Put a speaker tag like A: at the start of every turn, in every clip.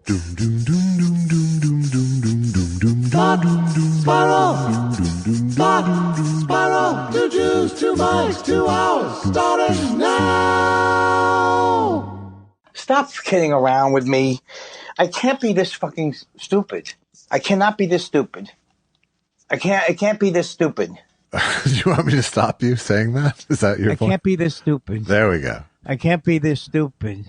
A: Spiral, 2 Jews, 2 mics, 2 hours, starting now.
B: Stop kidding around with me. I can't be this fucking stupid. I cannot be this stupid. I can't be this stupid.
C: Do you want me to stop you saying that? Is that your point?
D: I can't be this stupid.
C: There we go.
D: I can't be this stupid.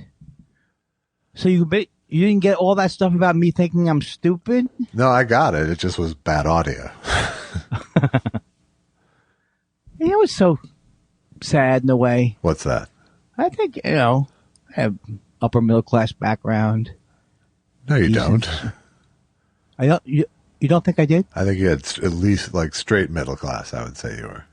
D: So you didn't get all that stuff about me thinking I'm stupid?
C: No, I got it. It just was bad audio.
D: It was so sad in a way.
C: What's that?
D: I think, I have upper middle class background.
C: No, you don't.
D: I don't. You don't think I did?
C: I think you had at least like straight middle class. I would say you were.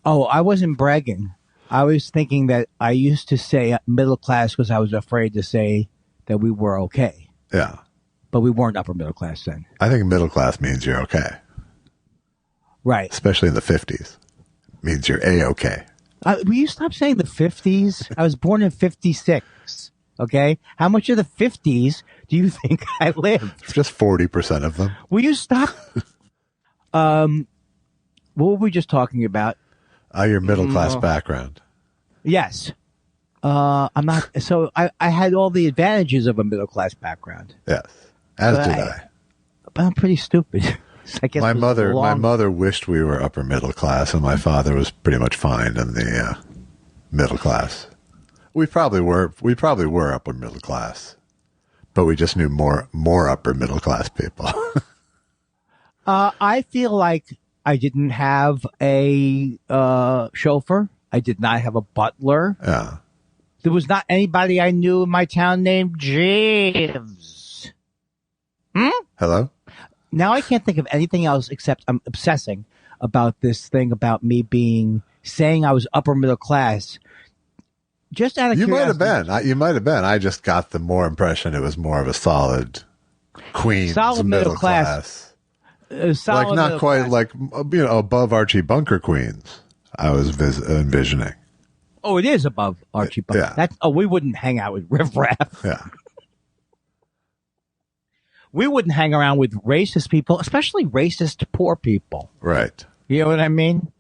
D: Oh, I wasn't bragging. I was thinking that I used to say middle class because I was afraid to say that we were okay.
C: Yeah.
D: But we weren't upper middle class then.
C: I think middle class means you're okay.
D: Right.
C: Especially in the 50s. Means you're A-okay.
D: Will you stop saying the 50s? I was born in 56. Okay? How much of the 50s do you think I lived?
C: Just 40% of them.
D: Will you stop? What were we just talking about?
C: Your middle class background.
D: Yes. I'm not. So I had all the advantages of a middle class background.
C: Yes. As did I.
D: But I'm pretty stupid. I guess
C: my mother wished we were upper middle class, and my father was pretty much fine in the middle class. We probably were upper middle class, but we just knew more upper middle class people.
D: I feel like I didn't have a chauffeur. I did not have a butler.
C: Yeah.
D: There was not anybody I knew in my town named Jeeves.
C: Hello?
D: Now I can't think of anything else except I'm obsessing about this thing about me saying I was upper middle class. Just out of curiosity.
C: You might have been. I just got the more impression it was more of a solid Queens middle class.
D: Solid
C: like not quite class. Like above Archie Bunker Queens. I was envisioning.
D: Oh, it is above Archie Bunker.
C: Yeah.
D: We wouldn't hang out with riffraff.
C: Yeah.
D: We wouldn't hang around with racist people, especially racist poor people.
C: Right.
D: You know what I mean?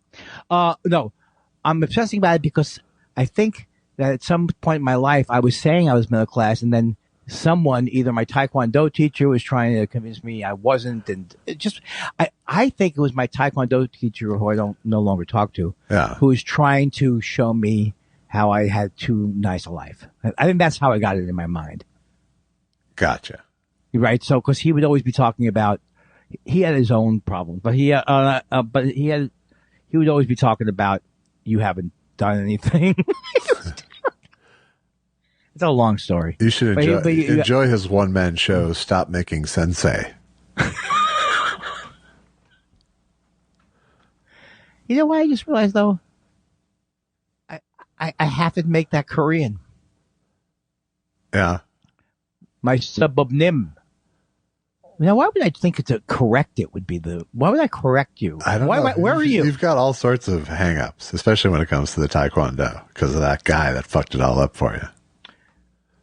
D: No, I'm obsessing about it because I think that at some point in my life, I was saying I was middle class, and then someone, either my Taekwondo teacher was trying to convince me I wasn't, and I think it was my Taekwondo teacher, who I don't no longer talk to, who was trying to show me how I had too nice a life. I think that's how I got it in my mind.
C: Gotcha.
D: Right, so because he would always be talking about, he had his own problems, but he would always be talking about, you haven't done anything. It's a long story.
C: You should enjoy his one-man show, Stop Making Sensei.
D: You know what I just realized, though? I have to make that Korean.
C: Yeah.
D: My subonym. Now, why would I think correct it would be why would I correct you?
C: I don't know.
D: Where are you?
C: You've got all sorts of hang-ups, especially when it comes to the Taekwondo, because of that guy that fucked it all up for you.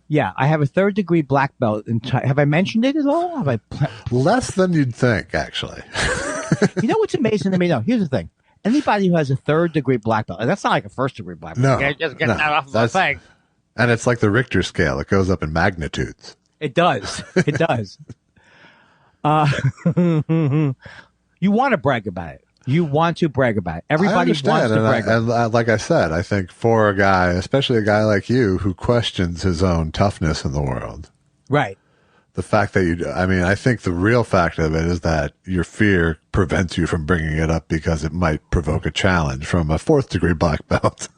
D: Yeah, I have a 3rd degree black belt. Have I mentioned it at all? Have I?
C: Less than you'd think, actually.
D: You know what's amazing to me? No, here's the thing. Anybody who has a 3rd degree black belt, that's not like a 1st degree black belt.
C: No.
D: Just get that off the thing.
C: And it's like the Richter scale. It goes up in magnitudes.
D: It does. It does. You want to brag about it. You want to brag about it. Everybody wants to brag about it.
C: And like I said, I think for a guy, especially a guy like you, who questions his own toughness in the world.
D: Right.
C: The fact that I think the real fact of it is that your fear prevents you from bringing it up because it might provoke a challenge from a 4th degree black belt.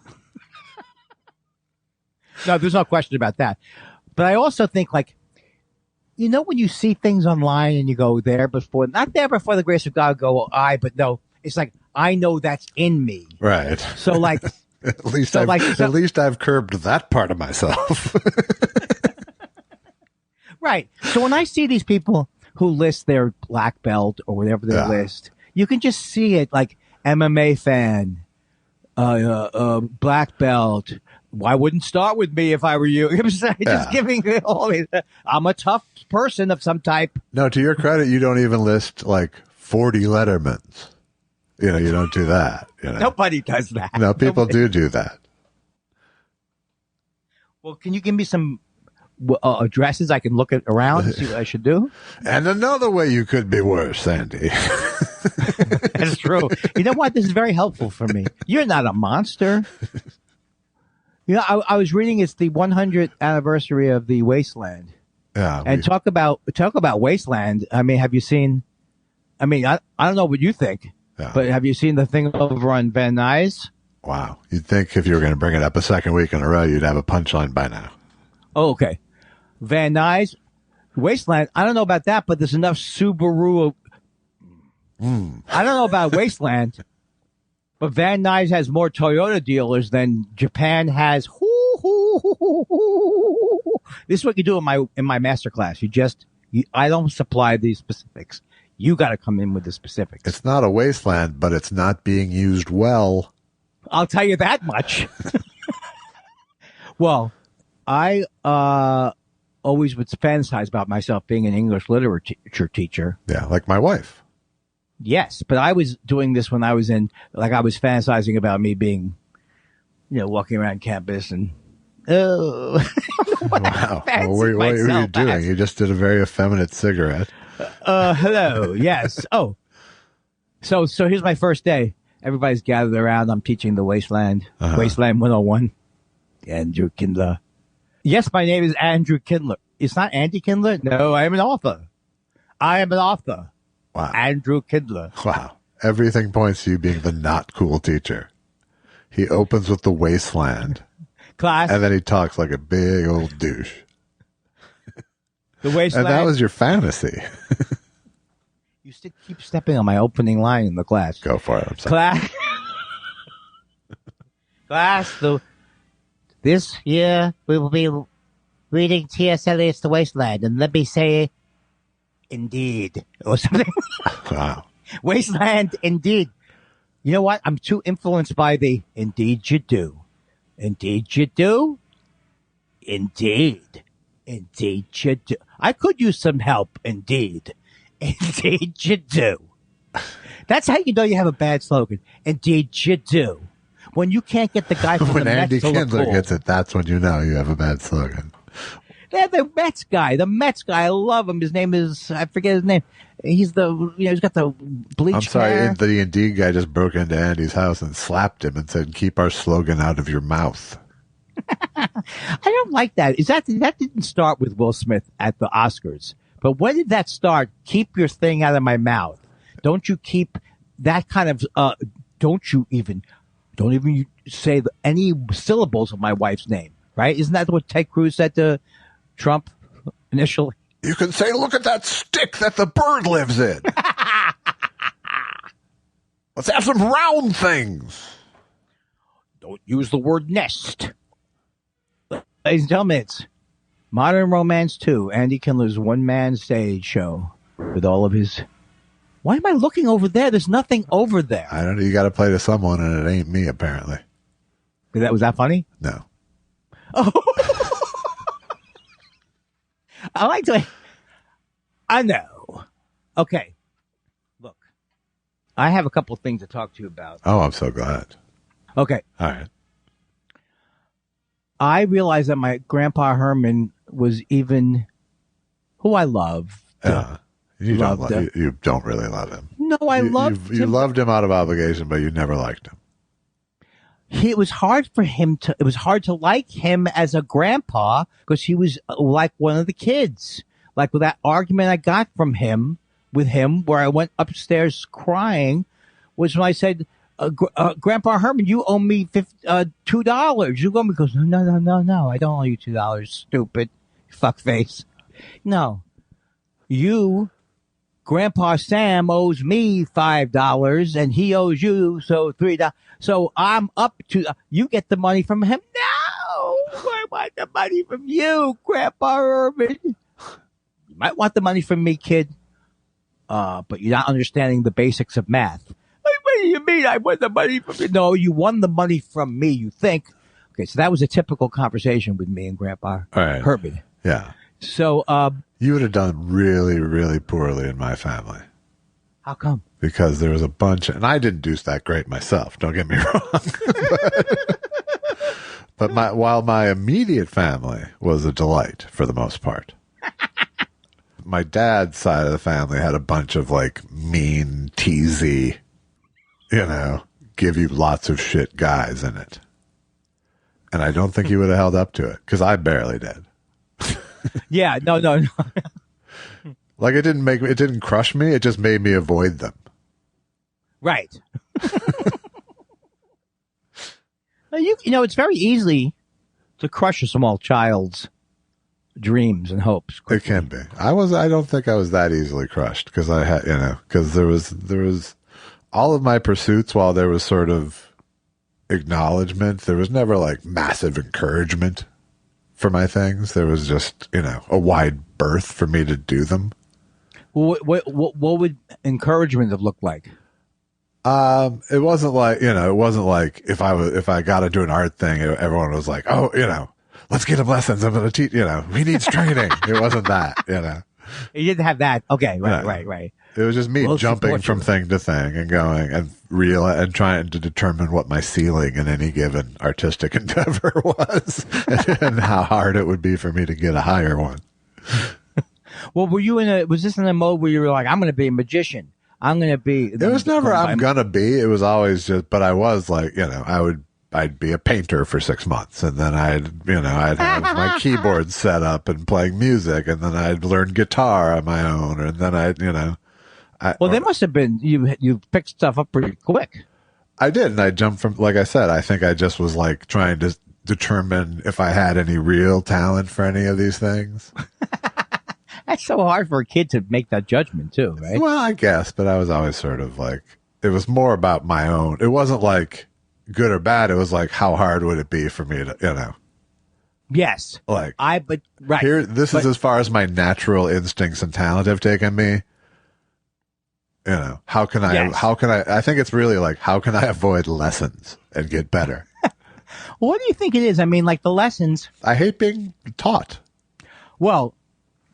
D: No, there's no question about that. But I also think, like, when you see things online and you go not there before the grace of God, but no, it's like, I know that's in me.
C: Right.
D: So like,
C: at least I've curbed that part of myself.
D: Right. So when I see these people who list their black belt or whatever they list, you can just see it like MMA fan, black belt, Why wouldn't start with me if I were you? I'm just giving all these. I'm a tough person of some type.
C: No, to your credit, you don't even list like 40 Lettermans. You don't do that.
D: Nobody does that.
C: No, people do that.
D: Well, can you give me some addresses I can look at around and see what I should do?
C: And another way you could be worse, Andy.
D: That's true. You know what? This is very helpful for me. You're not a monster. I was reading it's the 100th anniversary of the Wasteland.
C: Yeah.
D: And talk about Wasteland. I mean, have you seen? I mean, I don't know what you think, but have you seen the thing over on Van Nuys?
C: Wow. You'd think if you were going to bring it up a second week in a row, you'd have a punchline by now.
D: Oh, okay. Van Nuys, Wasteland. I don't know about that, but there's enough Subaru. I don't know about Wasteland. But Van Nuys has more Toyota dealers than Japan has. This is what you do in my master class. I don't supply these specifics. You got to come in with the specifics.
C: It's not a wasteland, but it's not being used well.
D: I'll tell you that much. Well, I always would fantasize about myself being an English literature teacher.
C: Yeah, like my wife.
D: Yes, but I was doing this when I was I was fantasizing about me being, walking around campus and,
C: Wow. Well, what were you doing? You just did a very effeminate cigarette.
D: Hello. Yes. Oh, so here's my first day. Everybody's gathered around. I'm teaching the Wasteland 101. Andrew Kindler. Yes, my name is Andrew Kindler. It's not Andy Kindler. No, I am an author.
C: Wow.
D: Andrew Kindler.
C: Wow. Everything points to you being the not cool teacher. He opens with the Wasteland.
D: Class.
C: And then he talks like a big old douche.
D: The Wasteland.
C: And that was your fantasy.
D: You still keep stepping on my opening line in the class.
C: Go for it. I'm sorry.
D: Class. This year we will be reading T.S. Eliot's The Wasteland. And let me say, indeed. Or something.
C: Wow.
D: Wasteland, indeed. You know what? I'm too influenced by the indeed you do. Indeed you do. Indeed. Indeed you do. I could use some help. Indeed. Indeed you do. That's how you know you have a bad slogan. Indeed you do. When you can't get the guy from
C: when
D: the
C: Andy
D: Mets to look
C: Kindler
D: cool.
C: gets it, that's when you know you have a bad slogan.
D: Yeah, the Mets guy. I love him. His name is, I forget his name. He's he's got the bleached
C: I'm sorry,
D: hair.
C: the Indeed guy just broke into Andy's house and slapped him and said, keep our slogan out of your mouth.
D: I don't like that. That didn't start with Will Smith at the Oscars. But when did that start? Keep your thing out of my mouth. Don't you keep that kind of, don't even say any syllables of my wife's name, right? Isn't that what Ted Cruz said to Trump initially?
C: You can say, look at that stick that the bird lives in. Let's have some round things.
D: Don't use the word nest. Ladies and gentlemen, it's Modern Romance 2, Andy Kindler's one-man stage show with all of his... Why am I looking over there? There's nothing over there.
C: I don't know. You got to play to someone, and it ain't me, apparently.
D: Was that funny?
C: No.
D: Oh. I know. Okay. Look, I have a couple of things to talk to you about.
C: Oh, I'm so glad.
D: Okay.
C: All right.
D: I realized that my grandpa Herman was even who I loved.
C: You don't really love him.
D: No, I loved him.
C: You loved him out of obligation, but you never liked him.
D: It was hard to like him as a grandpa because he was like one of the kids. Like with that argument I got from him where I went upstairs crying was when I said, Grandpa Herman, you owe me $2. You owe me. He goes, no, I don't owe you $2, stupid fuckface. No, Grandpa Sam owes me $5 and he owes you $3. So I'm up to, you get the money from him. No, I want the money from you, Grandpa Herman. You might want the money from me, kid. But you're not understanding the basics of math. What do you mean I won the money from you? No, you won the money from me, you think. Okay, so that was a typical conversation with me and Grandpa
C: All right.
D: Herbie.
C: Yeah.
D: So,
C: You would have done really, really poorly in my family
D: how come?
C: because there was a bunch, and I didn't do that great myself. Don't get me wrong. But while my immediate family was a delight for the most part, my dad's side of the family had a bunch of like mean, teasy, give you lots of shit guys in it. And I don't think he would have held up to it because I barely did.
D: Yeah, no.
C: Like it didn't crush me. It just made me avoid them.
D: Right. It's very easy to crush a small child's dreams and hopes.
C: It can be. I don't think I was that easily crushed because I had, because there was all of my pursuits while there was sort of acknowledgement. There was never like massive encouragement for my things. There was just, a wide berth for me to do them.
D: Well, what would encouragement have looked like?
C: It wasn't like, if I got to do an art thing, everyone was like, oh, let's get him lessons. I'm going to teach, he needs training. It wasn't that,
D: You didn't have that. Okay. Right.
C: No.
D: Right.
C: It was just me jumping from thing to thing and going and trying to determine what my ceiling in any given artistic endeavor was and how hard it would be for me to get a higher one.
D: Well, was this in a mode where you were like, I'm going to be a magician? I'm going to be.
C: It was never I'm going to be. It was always just, but I was like, I'd be a painter for 6 months and then I'd have my keyboard set up and playing music and then I'd learn guitar on my own and then
D: they must have been, you picked stuff up pretty quick.
C: I did. And I jumped from, like I said, I think I just was like trying to determine if I had any real talent for any of these things.
D: That's so hard for a kid to make that judgment too, right?
C: Well, I guess, but I was always sort of like, it was more about my own. It wasn't like good or bad. It was like, how hard would it be for me to,
D: Yes.
C: Like,
D: right.
C: This is as far as my natural instincts and talent have taken me. How can I think it's really like, how can I avoid lessons and get better?
D: What do you think it is? I mean, like the lessons.
C: I hate being taught.
D: Well,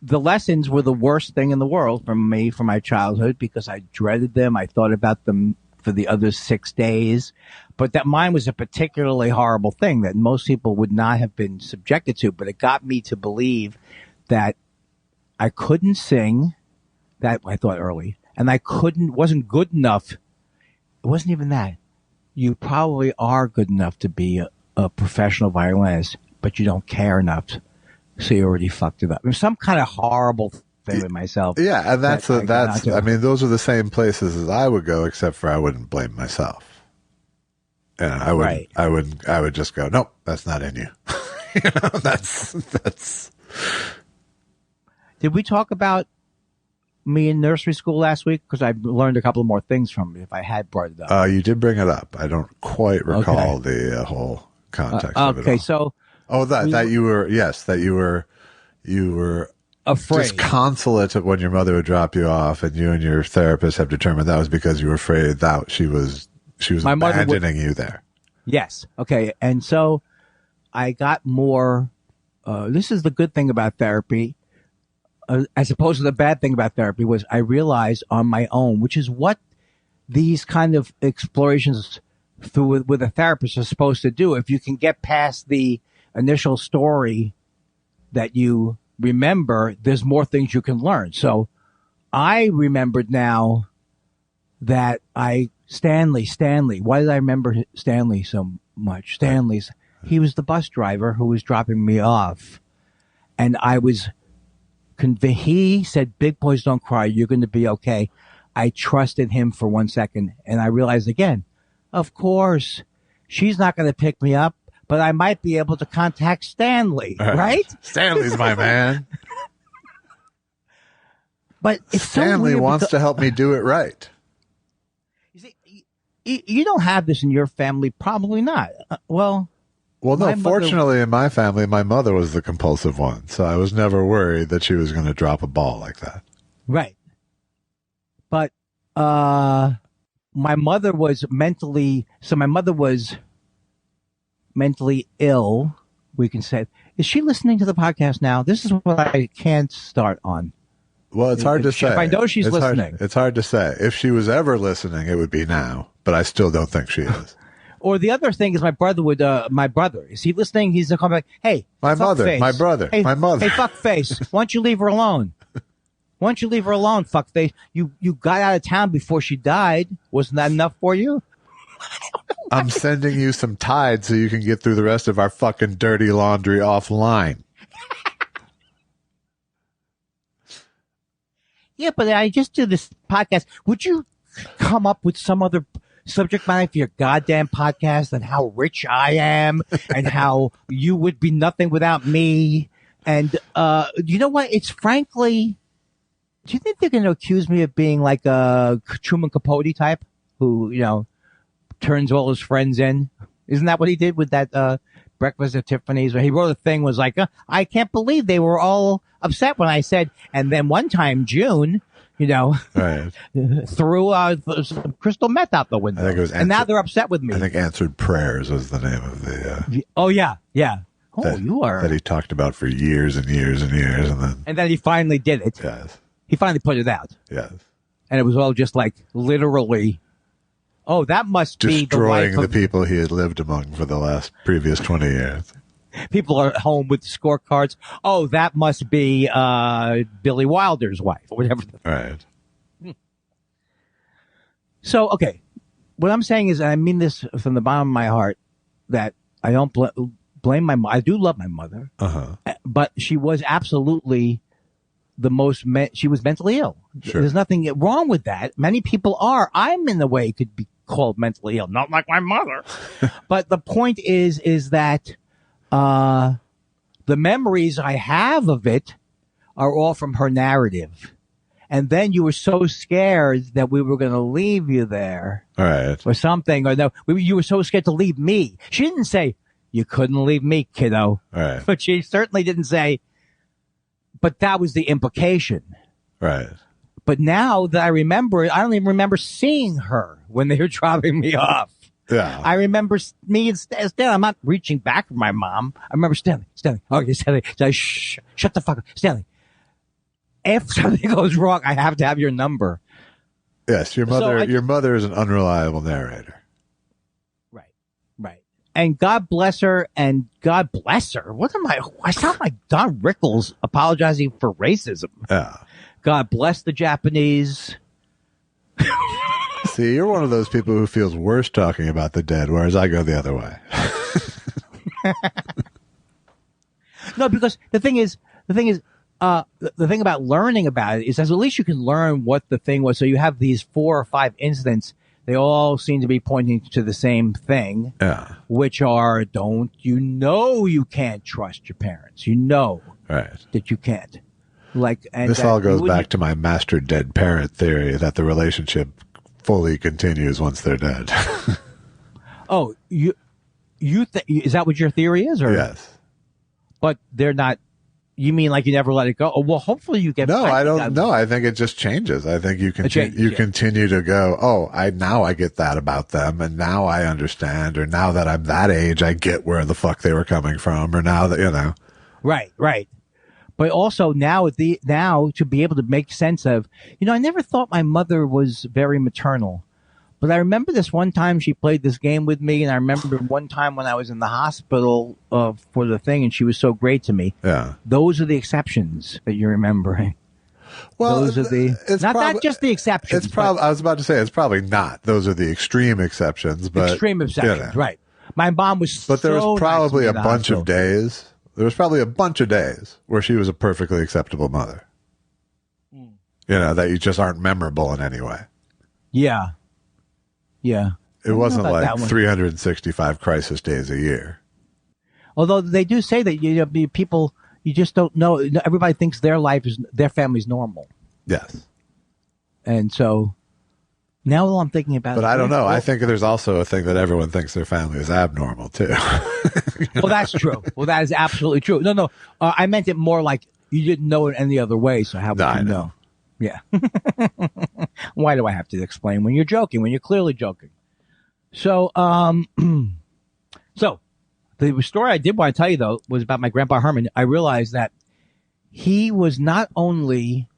D: the lessons were the worst thing in the world for me, for my childhood, because I dreaded them. I thought about them for the other 6 days, but that mine was a particularly horrible thing that most people would not have been subjected to, but it got me to believe that I couldn't sing, that I thought early, and wasn't good enough. It wasn't even that. You probably are good enough to be a professional violinist, but you don't care enough. So you already fucked it up. There's some kind of horrible thing with myself.
C: Yeah, and I mean, those are the same places as I would go, except for I wouldn't blame myself. And I would just go, nope, that's not in you. That's.
D: Did we talk about me in nursery school last week? Because I learned a couple more things from it. If I had brought it up,
C: you did bring it up. I don't quite recall the whole context of it.
D: Okay, so.
C: Oh, that you were
D: afraid,
C: disconsolate when your mother would drop you off, and you and your therapist have determined that was because you were afraid that she was abandoning you there.
D: Yes. Okay. And so I got more. This is the good thing about therapy, as opposed to the bad thing about therapy, was I realized on my own, which is what these kind of explorations with a therapist are supposed to do. If you can get past the initial story that you remember, there's more things you can learn. So I remembered now that Stanley, why did I remember Stanley so much? He was the bus driver who was dropping me off. And I was convinced, he said, big boys don't cry. You're going to be okay. I trusted him for 1 second. And I realized again, of course, she's not going to pick me up, but I might be able to contact Stanley, right?
C: Stanley's my man.
D: But it's
C: Stanley wants to help me do it right.
D: You see, you don't have this in your family, probably not. Well,
C: no. Fortunately, in my family, my mother was the compulsive one, so I was never worried that she was going to drop a ball like that.
D: Right. But my mother was mentally. So my mother was mentally ill, we can say, is she listening to the podcast now? This is what I can't start on.
C: Well, it's hard to say.
D: If I know she's listening.
C: It's hard to say. If she was ever listening, it would be now, but I still don't think she is.
D: Or the other thing is my brother, is he listening? He's going to come back, hey,
C: my mother,
D: face.
C: my brother,
D: hey,
C: my mother.
D: Hey, fuckface, why don't you leave her alone? Why don't you leave her alone, fuckface? You got out of town before she died. Wasn't that enough for you?
C: I'm sending you some Tide so you can get through the rest of our fucking dirty laundry offline.
D: Yeah, but I just do this podcast. Would you come up with some other subject matter for your goddamn podcast and how rich I am and how you would be nothing without me? And you know what? It's frankly, do you think they're going to accuse me of being like a Truman Capote type who, you know, turns all his friends in? Isn't that what he did with that Breakfast at Tiffany's, where he wrote a thing was like, I can't believe they were all upset when I said, and then one time June, you know,
C: right.
D: threw some crystal meth out the window.
C: I think it was
D: and now they're upset with me.
C: I think Answered Prayers was the name of the.
D: Oh yeah. Oh, you are
C: that he talked about for years and years and years, and then
D: he finally did it.
C: Yes.
D: He finally put it out.
C: Yes.
D: And it was all just like literally. Oh, that must be
C: destroying the people he had lived among for the previous 20 years.
D: People are at home with scorecards. Oh, that must be Billy Wilder's wife or whatever.
C: Right.
D: So, okay. What I'm saying is, and I mean this from the bottom of my heart, that I don't blame my mother. I do love my mother. But she was absolutely she was mentally ill.
C: Sure.
D: There's nothing wrong with that. Many people are. I'm in the way could be called mentally ill, not like my mother. But the point is that the memories I have of it are all from her narrative. And then you were so scared that we were going to leave you there.
C: All right.
D: Or something. Or no, you were so scared to leave me. She didn't say, you couldn't leave me, kiddo.
C: All right.
D: But she certainly didn't say, but that was the implication.
C: Right.
D: But now that I remember it, I don't even remember seeing her when they were dropping me off.
C: Yeah.
D: I remember me and Stanley. I'm not reaching back for my mom. I remember Stanley. Okay, Stanley. Shut the fuck up. Stanley. If something goes wrong, I have to have your number.
C: Yes, your mother is an unreliable narrator.
D: Right. And God bless her, and God bless her. What am I sound like Don Rickles apologizing for racism.
C: Yeah.
D: God bless the Japanese.
C: See, you're one of those people who feels worse talking about the dead, whereas I go the other way.
D: No, because the thing about learning about it is that at least you can learn what the thing was. So you have these 4 or 5 incidents. They all seem to be pointing to the same thing.
C: Yeah.
D: Which are, you can't trust your parents. You know that you can't. And
C: this all goes back to my master dead parent theory that the relationship fully continues once they're dead.
D: Oh, is that what your theory is? Or?
C: Yes.
D: But they're not. You mean like you never let it go? Oh, well, hopefully you get.
C: No, I don't know. I think it just changes. I think you continue to go, now I get that about them, and now I understand, or now that I'm that age, I get where the fuck they were coming from, or now that
D: Right. But also now to be able to make sense of, I never thought my mother was very maternal. But I remember this one time she played this game with me, and I remember one time when I was in the hospital for the thing, and she was so great to me.
C: Yeah.
D: Those are the exceptions that you're remembering.
C: Well,
D: those are not just the exceptions.
C: I was about to say it's probably not. Those are the extreme exceptions, but
D: extreme exceptions, right? My mom was,
C: but there was probably
D: nice
C: a bunch of days. There was probably a bunch of days where she was a perfectly acceptable mother. That you just aren't memorable in any way.
D: Yeah.
C: It wasn't like 365 crisis days a year.
D: Although they do say that people, you just don't know. Everybody thinks their family's normal.
C: Yes.
D: And so now all I'm thinking about.
C: But I don't know. I think there's also a thing that everyone thinks their family is abnormal too.
D: Well, that's true. Well, that is absolutely true. No. I meant it more like you didn't know it any other way. So how would you know? Yeah. Why do I have to explain when you're joking, when you're clearly joking? So, The story I did want to tell you, though, was about my grandpa Herman. I realized that he was not only,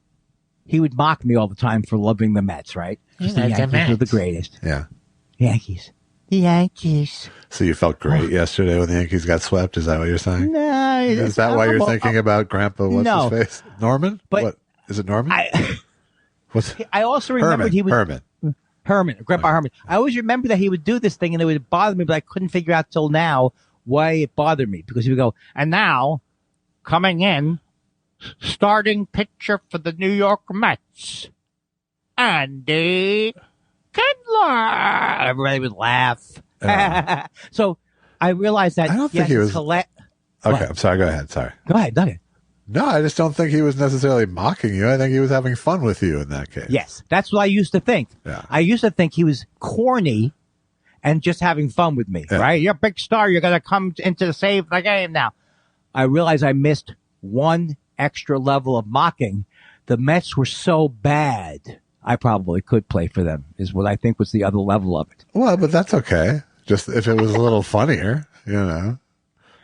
D: he would mock me all the time for loving the Mets, right? Just the Yankees were the greatest.
C: Yeah.
D: Yankees. The Yankees.
C: So you felt great yesterday when the Yankees got swept? Is that what you're saying?
D: No.
C: Is that why you're thinking about Grandpa? What's his face? Norman?
D: But
C: what? Is it Norman?
D: I also remembered he was Herman, Grandpa Herman. I always remember that he would do this thing and it would bother me, but I couldn't figure out till now why it bothered me, because he would go, and now coming in, starting pitcher for the New York Mets, Andy Kindler. Everybody would laugh. So I realized that.
C: I don't think he was. Okay, I'm sorry. Go ahead. Sorry.
D: Go ahead.
C: No, I just don't think he was necessarily mocking you. I think he was having fun with you in that case.
D: Yes, that's what I used to think.
C: Yeah.
D: I used to think he was corny and just having fun with me, right? You're a big star. You're going to come into the save the game now. I realized I missed one extra level of mocking. The Mets were so bad, I probably could play for them, is what I think was the other level of it.
C: Well, but that's okay. Just if it was a little funnier, you know.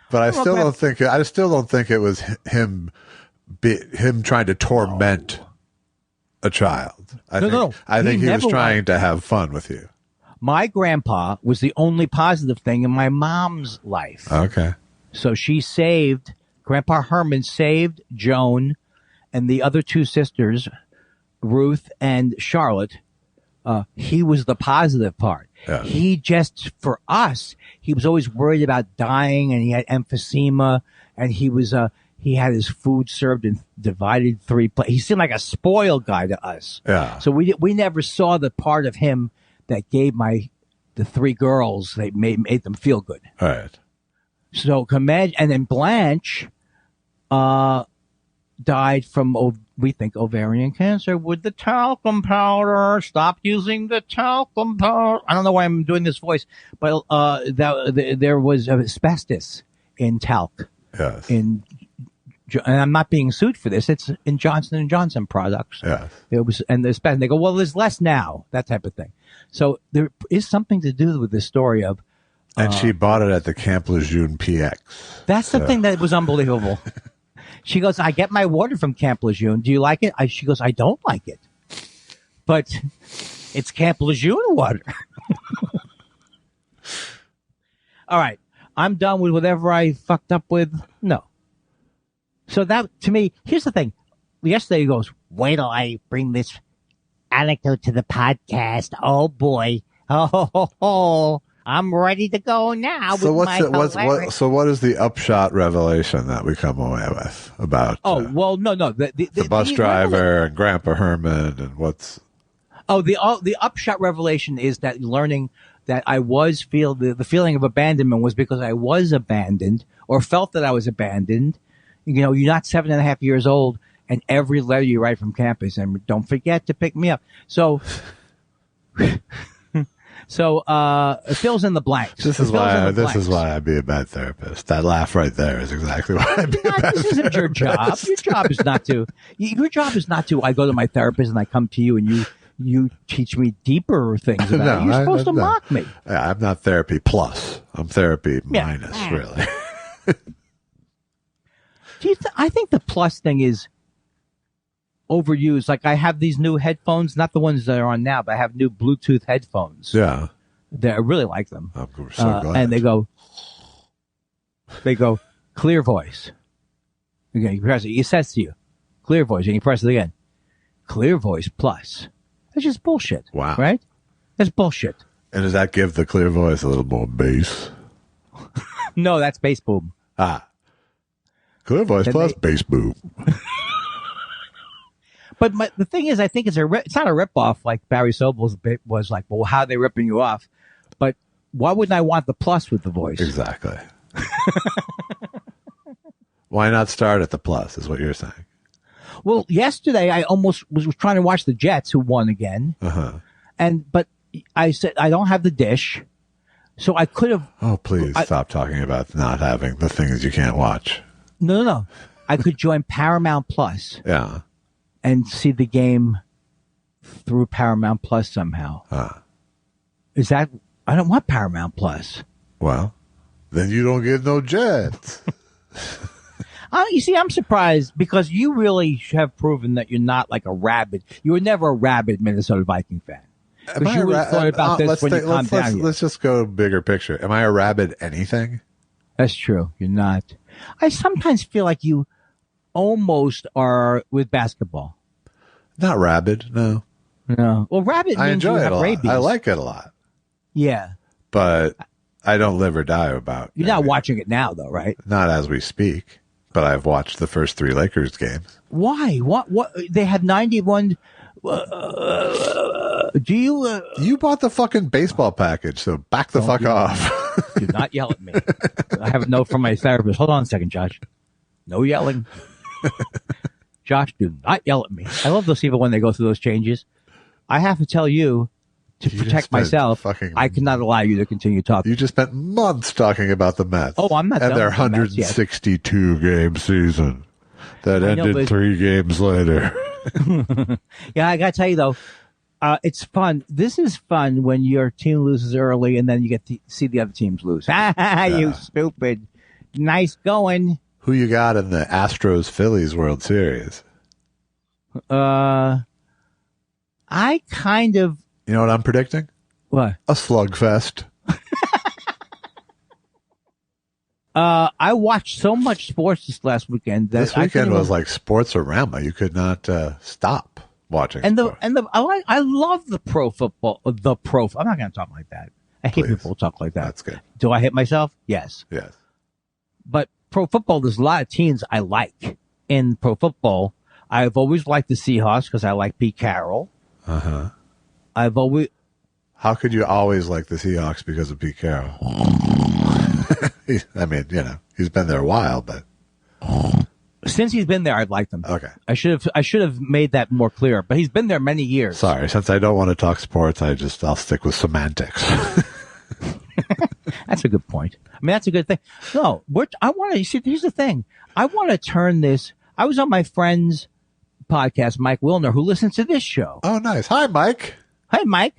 C: But I still don't think it was him trying to torment a child. I think he was trying to have fun with you.
D: My grandpa was the only positive thing in my mom's life.
C: Okay.
D: So Grandpa Herman saved Joan and the other two sisters, Ruth and Charlotte. He was the positive part.
C: Yeah.
D: He just, for us, he was always worried about dying, and he had emphysema, and he had his food served in divided three plates. He seemed like a spoiled guy to us.
C: Yeah.
D: So we never saw the part of him that gave the three girls, they made them feel good.
C: All right.
D: So and then Blanche died from, we think, ovarian cancer with the talcum powder. Stop using the talcum powder. I don't know why I'm doing this voice, but there was asbestos in talc.
C: Yes.
D: And I'm not being sued for this. It's in Johnson & Johnson products.
C: Yes.
D: It was, and they go, well, there's less now, that type of thing. So there is something to do with this story of.
C: And she bought it at the Camp Lejeune PX.
D: That's the thing that was unbelievable. She goes, I get my water from Camp Lejeune. Do you like it? She goes, I don't like it. But it's Camp Lejeune water. All right. I'm done with whatever I fucked up with. No. So that, to me, here's the thing. Yesterday he goes, wait till I bring this anecdote to the podcast. Oh, boy. Oh. I'm ready to go now.
C: So So what is the upshot revelation that we come away with about?
D: Well, no.
C: The bus driver and Grandpa Herman and what's?
D: The upshot revelation is that learning that I was the feeling of abandonment was because I was abandoned or felt that I was abandoned. You know, you're not 7.5 years old, and every letter you write from campus, and don't forget to pick me up. So. So it fills in the blanks.
C: This is why I'd be a bad therapist. That laugh right there is exactly why I'd be a bad therapist.
D: This isn't your job. Your job is not to. Your job is not to. I go to my therapist and I come to you and you teach me deeper things about it. You're supposed to mock me.
C: Yeah, I'm not therapy plus. I'm therapy minus, really.
D: I think the plus thing is overused. Like I have these new headphones, not the ones that are on now, but I have new Bluetooth headphones.
C: Yeah.
D: I really like them.
C: I'm so glad.
D: And they go clear voice. Okay, you press it. It says to you, clear voice, and you press it again. Clear voice plus. That's just bullshit.
C: Wow.
D: Right? That's bullshit.
C: And does that give the clear voice a little more bass?
D: No, that's bass boom.
C: Clear voice plus bass boom.
D: But the thing is, I think it's not a ripoff like Barry Sobel's was like, well, how are they ripping you off? But why wouldn't I want the plus with the voice?
C: Exactly. Why not start at the plus is what you're saying.
D: Well, yesterday I almost was trying to watch the Jets who won again.
C: Uh-huh.
D: But I said, I don't have the dish. So I could have.
C: Oh, please stop talking about not having the things you can't watch.
D: No. I could join Paramount Plus.
C: Yeah.
D: And see the game through Paramount Plus somehow. Is that? I don't want Paramount Plus.
C: Well, Then you don't get no Jets.
D: You see, I'm surprised because you really have proven that you're not like a rabid. You were never a rabid Minnesota Viking fan. Because you would have thought about this when you calmed down here.
C: Let's just go bigger picture. Am I a rabid anything?
D: That's true. You're not. I sometimes feel like you almost are with basketball.
C: Not rabid, no.
D: No. Well, rabid means
C: I enjoy
D: you
C: it
D: have
C: a lot.
D: rabies.
C: I like it a lot.
D: Yeah.
C: But I don't live or die about
D: You're not watching it now, though, right?
C: Not as we speak. But I've watched the first 3 Lakers games.
D: Why? What? They had 91. Do you?
C: You bought the fucking baseball package, so back the fuck off.
D: Do not yell at me. I have a note from my therapist. Hold on a second, Josh. No yelling. Josh, do not yell at me. I love those people when they go through those changes. I have to tell you, to protect myself, I cannot allow you to continue talking.
C: You just spent months talking about the Mets.
D: Oh, I'm not.
C: And their 162 game season that ended 3 games later.
D: Yeah, I gotta tell you though, it's fun. This is fun when your team loses early and then you get to see the other teams lose. You stupid. Nice going.
C: Who you got in the Astros-Phillies World Series?
D: I kind of.
C: You know what I'm predicting?
D: What?
C: A slugfest.
D: I watched so much sports this last weekend that
C: this weekend was like sports-orama. You could not stop watching.
D: And I love the pro football. I'm not going to talk like that. I hate people who talk like that.
C: That's good.
D: Do I hit myself? Yes.
C: Yes.
D: But pro football, there's a lot of teams I like in pro football. I've always liked the Seahawks because I like Pete Carroll.
C: Uh-huh.
D: How
C: could you always like the Seahawks because of Pete Carroll? I mean, he's been there a while, but
D: since he's been there, I've liked him.
C: Okay.
D: I should have made that more clear, but he's been there many years.
C: Sorry, since I don't want to talk sports, I'll stick with semantics.
D: That's a good point. I mean, that's a good thing. No, here's the thing. I want to turn this. I was on my friend's podcast, Mike Wilner, who listens to this show.
C: Oh, nice. Hi, Mike.
D: Hi, Mike.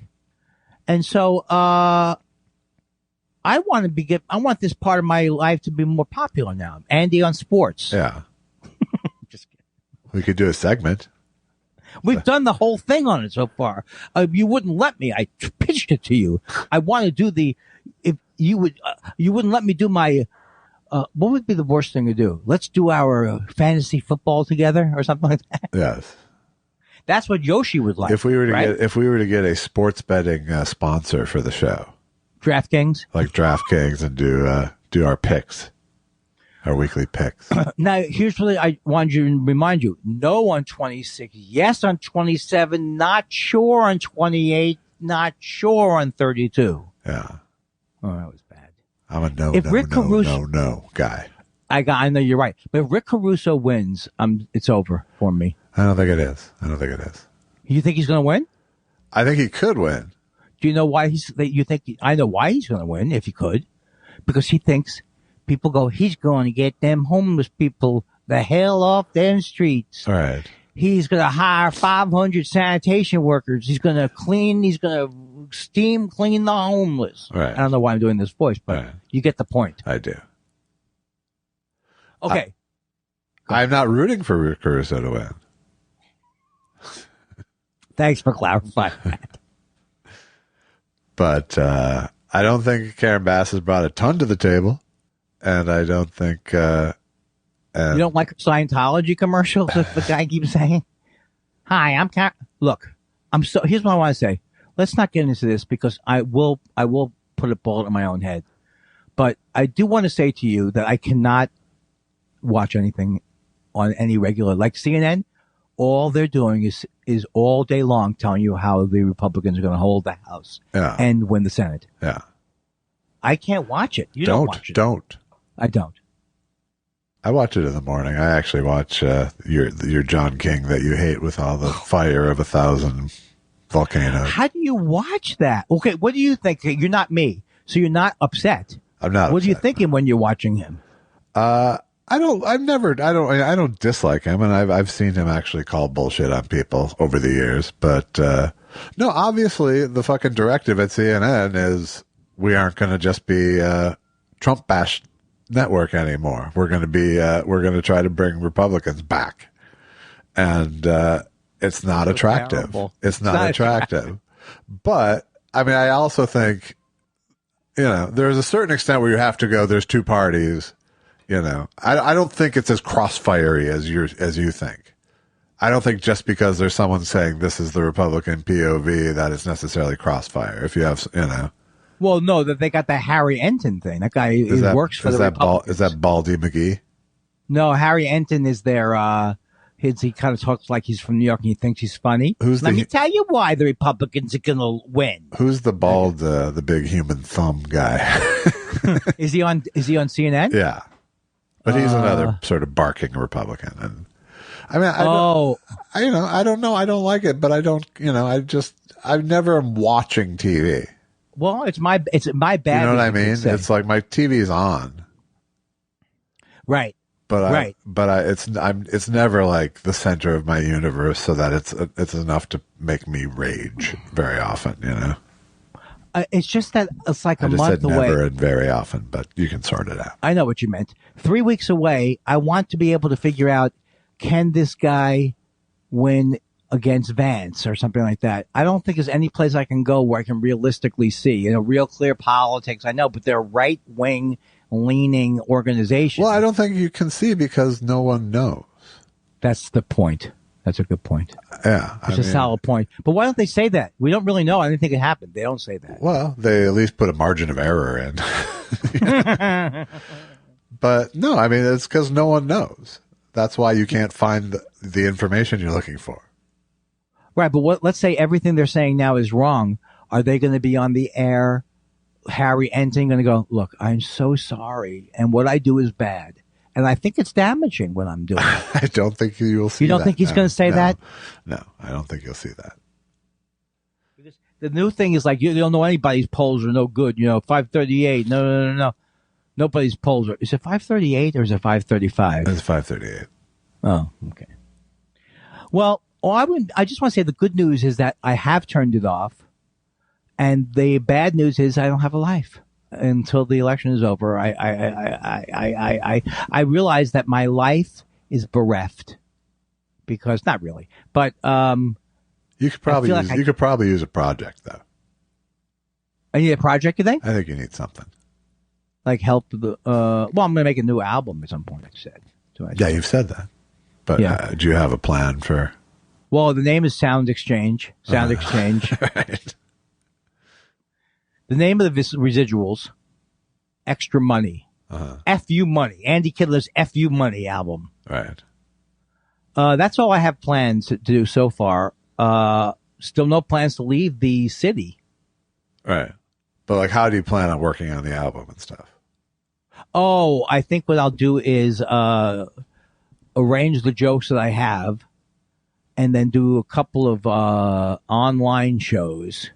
D: And so, I want this part of my life to be more popular now. Andy on sports.
C: Yeah.
D: Just kidding.
C: We could do a segment.
D: We've done the whole thing on it so far. You wouldn't let me. I pitched it to you. I want to do if you wouldn't let me do my, what would be the worst thing to do? Let's do our fantasy football together or something like that.
C: Yes.
D: That's what Yoshi would like.
C: If we were to get a sports betting sponsor for the show.
D: DraftKings?
C: Like DraftKings and do our picks. Our weekly picks.
D: Now, here's what I wanted to remind you. No on 26. Yes on 27. Not sure on 28. Not sure on 32.
C: Yeah.
D: Oh, that was bad.
C: I'm a no guy.
D: I know you're right. But if Rick Caruso wins, it's over for me.
C: I don't think it is.
D: You think he's going to win?
C: I think he could win.
D: Do you know why I know why he's going to win if he could. Because he thinks people go, he's going to get them homeless people the hell off them streets.
C: All right.
D: He's going to hire 500 sanitation workers. He's going to steam clean the homeless.
C: Right.
D: I don't know why I'm doing this voice, but you get the point.
C: I do.
D: Okay.
C: I'm not rooting for Rick Caruso to win.
D: Thanks for clarifying that.
C: But I don't think Karen Bass has brought a ton to the table. And I don't think... you
D: don't like Scientology commercials, if the guy keeps saying? Hi, I'm Karen. Look, here's what I want to say. Let's not get into this because I will put a bullet in my own head. But I do want to say to you that I cannot watch anything on any regular, like CNN. All they're doing is all day long telling you how the Republicans are going to hold the House and win the Senate.
C: Yeah.
D: I can't watch it. You don't watch it.
C: Don't.
D: I don't.
C: I watch it in the morning. I actually watch your John King that you hate with all the fire of 1,000 volcanoes.
D: How do you watch that? Okay, what do you think? You're not me, so you're not upset.
C: I'm not.
D: What are you thinking when you're watching him?
C: I don't dislike him, and I've seen him actually call bullshit on people over the years. But no, obviously the fucking directive at CNN is we aren't going to just be Trump bash network anymore. We're going to try to bring Republicans back. And it's not attractive.
D: Terrible.
C: It's not attractive. But I mean, I also think, there's a certain extent where you have to go, there's two parties, I don't think it's as crossfiery as you think. I don't think just because there's someone saying this is the Republican POV that it's necessarily crossfire. If you have,
D: Well, no, that they got the Harry Enton thing. That guy works for the Republicans.
C: Is that Baldy McGee?
D: No, Harry Enton is their, he kind of talks like he's from New York and he thinks he's funny. Let me tell you why the Republicans are going to win.
C: Who's the bald, the big human thumb guy?
D: Is he on CNN?
C: Yeah. But he's another sort of barking Republican. And I mean, I don't know. I don't like it, but I don't, I never am watching TV.
D: Well, it's my bad.
C: You know what I mean? It's like my TV's on.
D: Right.
C: But it's never like the center of my universe, so that it's enough to make me rage very often.
D: It's just that it's like a month
C: I just said
D: away.
C: never and very often, but you can sort it out.
D: I know what you meant. 3 weeks away. I want to be able to figure out, can this guy win against Vance or something like that? I don't think there's any place I can go where I can realistically see, real clear politics. I know, but they're right wing leaning organization.
C: Well, I don't think you can see because no one knows.
D: That's the point. That's a good point.
C: Yeah.
D: It's a solid point. But why don't they say that? We don't really know. I didn't think it happened. They don't say that.
C: Well, they at least put a margin of error in. But no, I mean, it's because no one knows. That's why you can't find the information you're looking for.
D: Right. But let's say everything they're saying now is wrong. Are they going to be on the air? Harry Enton going to go, look, I'm so sorry. And what I do is bad. And I think it's damaging what I'm doing.
C: I don't think you'll see that.
D: You don't think he's going to say that?
C: No, I don't think you'll see that.
D: The new thing is like, you don't know anybody's polls are no good. 538. No. Nobody's polls are. Is it 538 or is it 535?
C: It's 538.
D: Oh, okay. Well, I just want to say the good news is that I have turned it off. And the bad news is I don't have a life until the election is over. I realize that my life is bereft because not really, but
C: you could probably use a project though.
D: I need a project, you think?
C: I think you need something
D: like help the. Well, I'm going to make a new album at some point. I said.
C: Yeah, you've said that, but do you have a plan for?
D: Well, the name is Sound Exchange.
C: Right.
D: The name of the residuals, Extra Money. F-U Money. Andy Kindler's F-U Money album.
C: Right.
D: That's all I have plans to do so far. Still no plans to leave the city.
C: Right. But like, how do you plan on working on the album and stuff?
D: Oh, I think what I'll do is arrange the jokes that I have and then do a couple of online shows.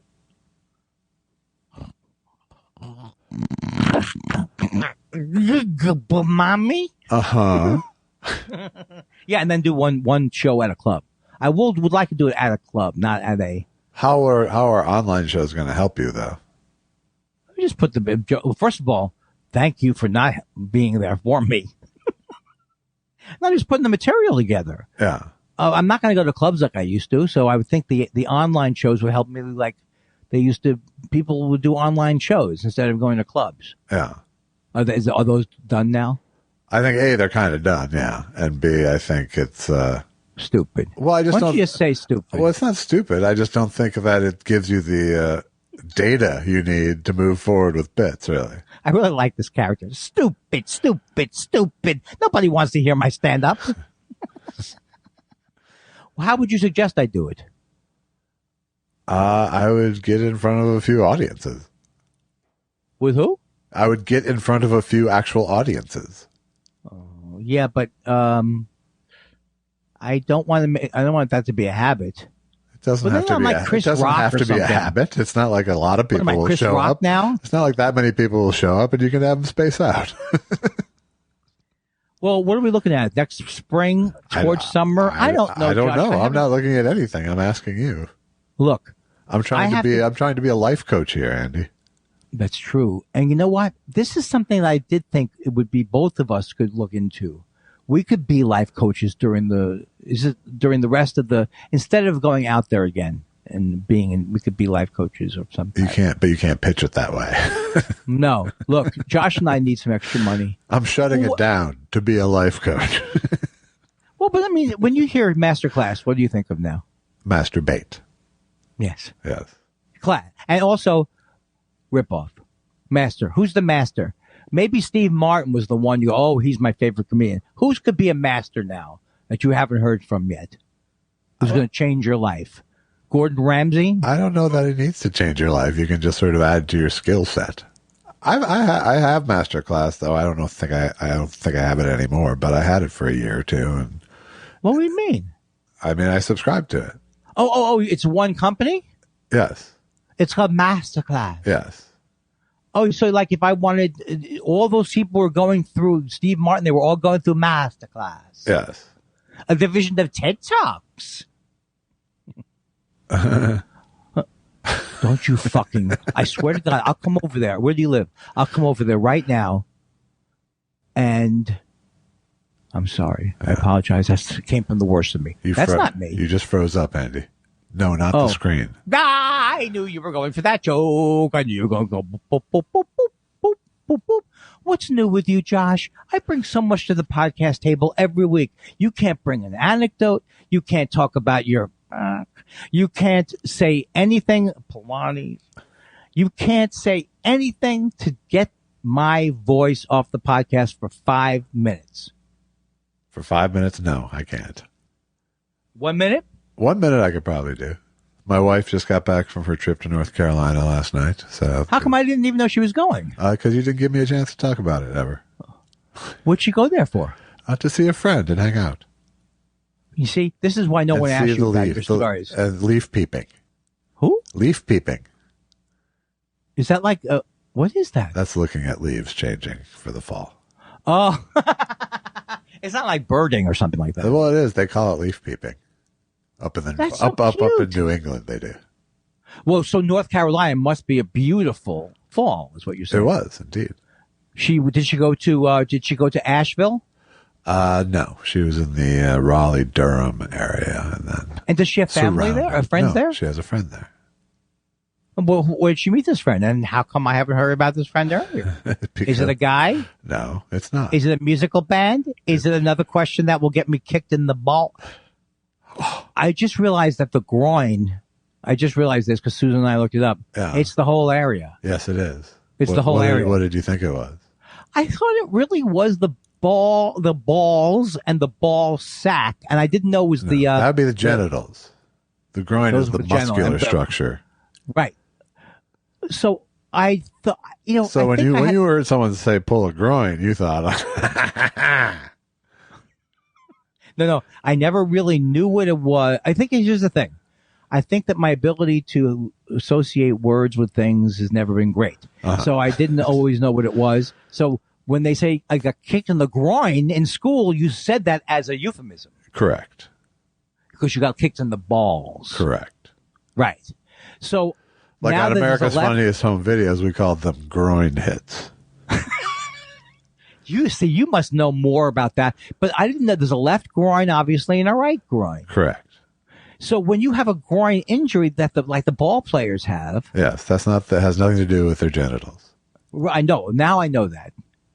D: Mommy?
C: Uh-huh.
D: Yeah, and then do one show at a club. I would like to do it at a club, not at a...
C: How are online shows going to help you, though?
D: Just put the... First of all, thank you for not being there for me. Not just putting the material together.
C: Yeah.
D: I'm not going to go to clubs like I used to, so I would think the online shows would help me like they used to. People would do online shows instead of going to clubs.
C: Yeah.
D: Are those done now?
C: I think A, they're kind of done, yeah. And B, I think it's...
D: stupid.
C: Well, I just
D: Why
C: don't...
D: don't you just say stupid?
C: Well, it's not stupid. I just don't think that it gives you the data you need to move forward with bits, really.
D: I really like this character. Stupid, stupid, stupid. Nobody wants to hear my stand-up. Well, how would you suggest I do it?
C: I would get in front of a few audiences.
D: With who?
C: I would get in front of a few actual audiences.
D: Oh, yeah, but I don't want that to be a habit.
C: It doesn't have to be. It doesn't have to be a habit. It's not like a lot of people will show up
D: now.
C: It's not like that many people will show up, and you can have them space out.
D: Well, what are we looking at? Next spring, towards summer? I don't know.
C: I don't
D: Josh.
C: know. I'm not looking at anything. I'm asking you.
D: Look,
C: I'm trying to be a life coach here, Andy.
D: That's true. And you know what? This is something that I did think it would be both of us could look into. We could be life coaches during the rest of the, instead of going out there again and we could be life coaches or something.
C: But you can't pitch it that way.
D: No. Look, Josh and I need some extra money.
C: I'm shutting it down to be a life coach.
D: Well, but I mean, when you hear masterclass, what do you think of now?
C: Masturbate.
D: Yes.
C: Yes.
D: Class. And also, ripoff. Master. Who's the master? Maybe Steve Martin was the one you go, oh, he's my favorite comedian. Who's could be a master now that you haven't heard from yet? Who's going to change your life? Gordon Ramsay?
C: I don't know that it needs to change your life. You can just sort of add to your skill set. I have masterclass though. I don't think I have it anymore, but I had it for a year or two. And
D: what do you mean?
C: I mean, I subscribed to it.
D: Oh! It's one company.
C: Yes.
D: It's called Masterclass.
C: Yes.
D: Oh, so like if I wanted, all those people were going through Steve Martin, they were all going through Masterclass.
C: Yes.
D: A division of TikToks. Don't you fucking, I swear to God, I'll come over there. Where do you live? I'll come over there right now. And I'm sorry. I apologize. That came from the worst of me. That's not me.
C: You just froze up, Andy. No, not the screen.
D: I knew you were going for that joke. I knew you were going to go boop, boop, boop, boop, boop, boop, boop. What's new with you, Josh? I bring so much to the podcast table every week. You can't bring an anecdote. You can't talk about your, you can't say anything, Pilates. You can't say anything to get my voice off the podcast for 5 minutes.
C: For 5 minutes? No, I can't.
D: 1 minute?
C: 1 minute I could probably do. My wife just got back from her trip to North Carolina last night. So
D: how come I didn't even know she was going?
C: Because you didn't give me a chance to talk about it ever.
D: What'd she go there for?
C: To see a friend and hang out.
D: You see, this is why no one asked you about your stories.
C: And leaf peeping.
D: Who?
C: Leaf peeping.
D: Is that like, what is that?
C: That's looking at leaves changing for the fall.
D: Oh, it's not like birding or something like that.
C: Well, it is. They call it leaf peeping. Up in New England, they do.
D: Well, so North Carolina must be a beautiful fall, is what you're saying.
C: It was indeed.
D: Did she go to Asheville?
C: No, she was in the Raleigh Durham area,
D: and does she have family there or friends there?
C: She has a friend there.
D: Well, where did she meet this friend? And how come I haven't heard about this friend earlier? Is it a guy?
C: No, it's not.
D: Is it a musical band? Is it another question that will get me kicked in the ball? I just realized that the groin, I just realized this because Susan and I looked it up.
C: Yeah.
D: It's the whole area.
C: Yes, it is.
D: It's the whole area.
C: What did you think it was?
D: I thought it really was the balls and the ball sack. And I didn't know it was the...
C: that would be the genitals. The groin is the muscular structure. Right.
D: So I thought,
C: So when you heard someone say pull a groin, you thought...
D: No, I never really knew what it was. I think here's the thing. I think that my ability to associate words with things has never been great. Uh-huh. So I didn't always know what it was. So when they say I got kicked in the groin in school, you said that as a euphemism.
C: Correct.
D: Because you got kicked in the balls.
C: Correct.
D: Right. So
C: like
D: now
C: on America's Funniest Home Videos, we called them groin hits.
D: You see, you must know more about that. But I didn't know there's a left groin, obviously, and a right groin.
C: Correct.
D: So when you have a groin injury that the ball players have.
C: Yes, that has nothing to do with their genitals.
D: I know. Now I know that.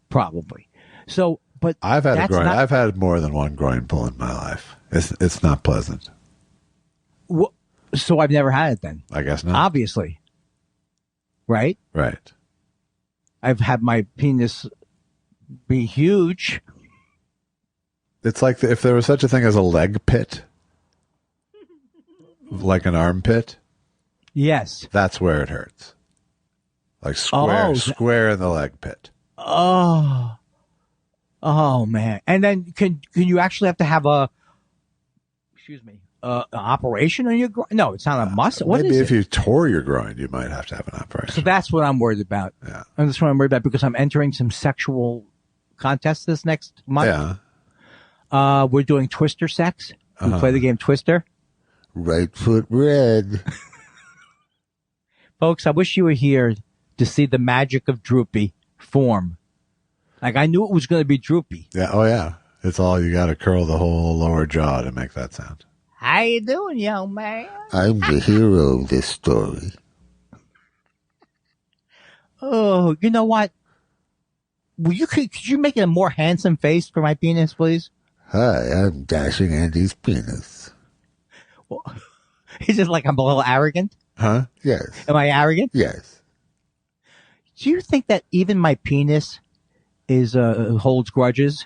D: Probably. So, but
C: I've had a groin. I've had more than one groin pull in my life. It's not pleasant.
D: So I've never had it then.
C: I guess not.
D: Obviously. Right?
C: Right.
D: I've had my penis be huge.
C: It's like if there was such a thing as a leg pit, like an armpit.
D: Yes.
C: That's where it hurts. Like square in the leg pit.
D: Oh man. And then can you actually have to have an operation on your groin? No, it's not a muscle. What
C: maybe
D: is
C: if you tore your groin, you might have to have an operation.
D: So that's what I'm worried about.
C: Yeah.
D: And that's what I'm worried about because I'm entering some sexual contests this next month.
C: Yeah.
D: We're doing Twister sex. We play the game Twister.
C: Right foot red.
D: Folks, I wish you were here to see the magic of Droopy form. Like, I knew it was going to be Droopy.
C: Yeah. Oh, yeah. It's all you got to curl the whole lower jaw to make that sound.
D: How you doing, young man?
C: I'm the hero of this story.
D: Oh, you know what? Could you make it a more handsome face for my penis, please?
C: Hi, I'm Dashing Andy's penis.
D: Well, is it like I'm a little arrogant?
C: Huh? Yes.
D: Am I arrogant?
C: Yes.
D: Do you think that even my penis is holds grudges?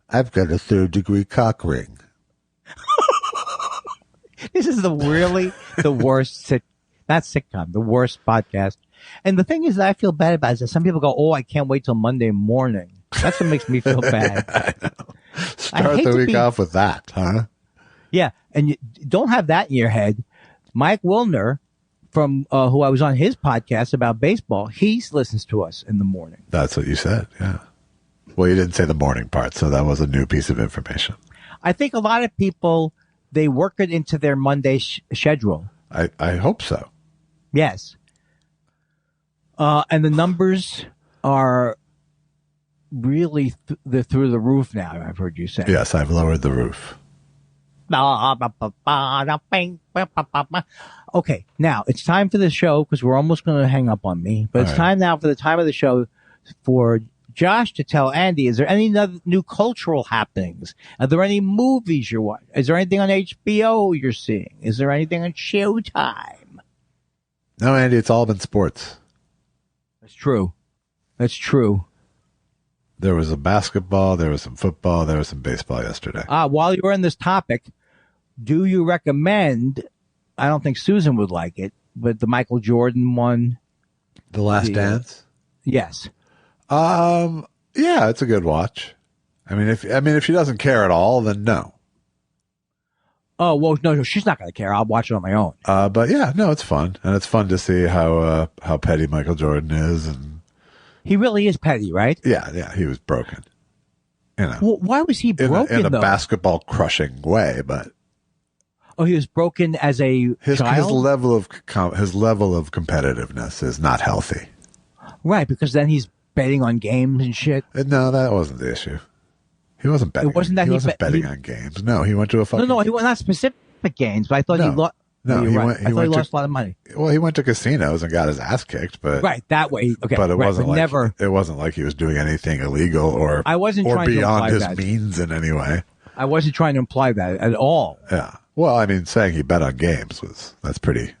C: I've got a 3rd-degree cock ring.
D: This is the worst not sitcom, the worst podcast. And the thing is that I feel bad about is that some people go, "Oh, I can't wait till Monday morning." That's what makes me feel bad.
C: I know. Start the week off with that, huh?
D: Yeah, and you don't have that in your head. Mike Wilner, from who I was on his podcast about baseball, he listens to us in the morning.
C: That's what you said, yeah. Well, you didn't say the morning part, so that was a new piece of information.
D: I think a lot of people, they work it into their Monday schedule.
C: I hope so.
D: Yes. And the numbers are really through the roof now, I've heard you say.
C: Yes, I've lowered the roof.
D: Okay, now it's time for the show because we're almost going to hang up on me. But it's time now for the time of the show for Josh to tell Andy, is there any new cultural happenings? Are there any movies you're watching? Is there anything on HBO you're seeing? Is there anything on Showtime?
C: No, Andy, it's all been sports.
D: That's true. That's true.
C: There was a basketball, there was some football, there was some baseball yesterday.
D: While you're on this topic, do you recommend, I don't think Susan would like it, but the Michael Jordan one?
C: The Last Dance?
D: Yes.
C: Yeah, it's a good watch. I mean, if she doesn't care at all, then no.
D: Oh, well, no, she's not going to care. I'll watch it on my own.
C: But yeah, no, it's fun. And it's fun to see how petty Michael Jordan is. And
D: he really is petty, right?
C: Yeah, he was broken. You know.
D: Well, why was he broken,
C: in a
D: though?
C: basketball crushing way, but.
D: Oh, he was broken as a child?
C: His level of competitiveness is not healthy.
D: Right, because then he's betting on games and shit.
C: No, that wasn't the issue. He wasn't betting.
D: It wasn't that
C: he wasn't betting on games. No, he went to a fucking.
D: No, he went not specific games, but I thought he lost.
C: No,
D: he
C: lost
D: a lot of money.
C: Well, he went to casinos and got his ass kicked, but
D: right that way. Okay,
C: but it wasn't like
D: never.
C: It wasn't like he was doing anything illegal or
D: I wasn't
C: or
D: trying
C: beyond
D: to
C: his
D: that.
C: means in any way.
D: I wasn't trying to imply that at all.
C: Yeah. Well, I mean, saying he bet on games that's pretty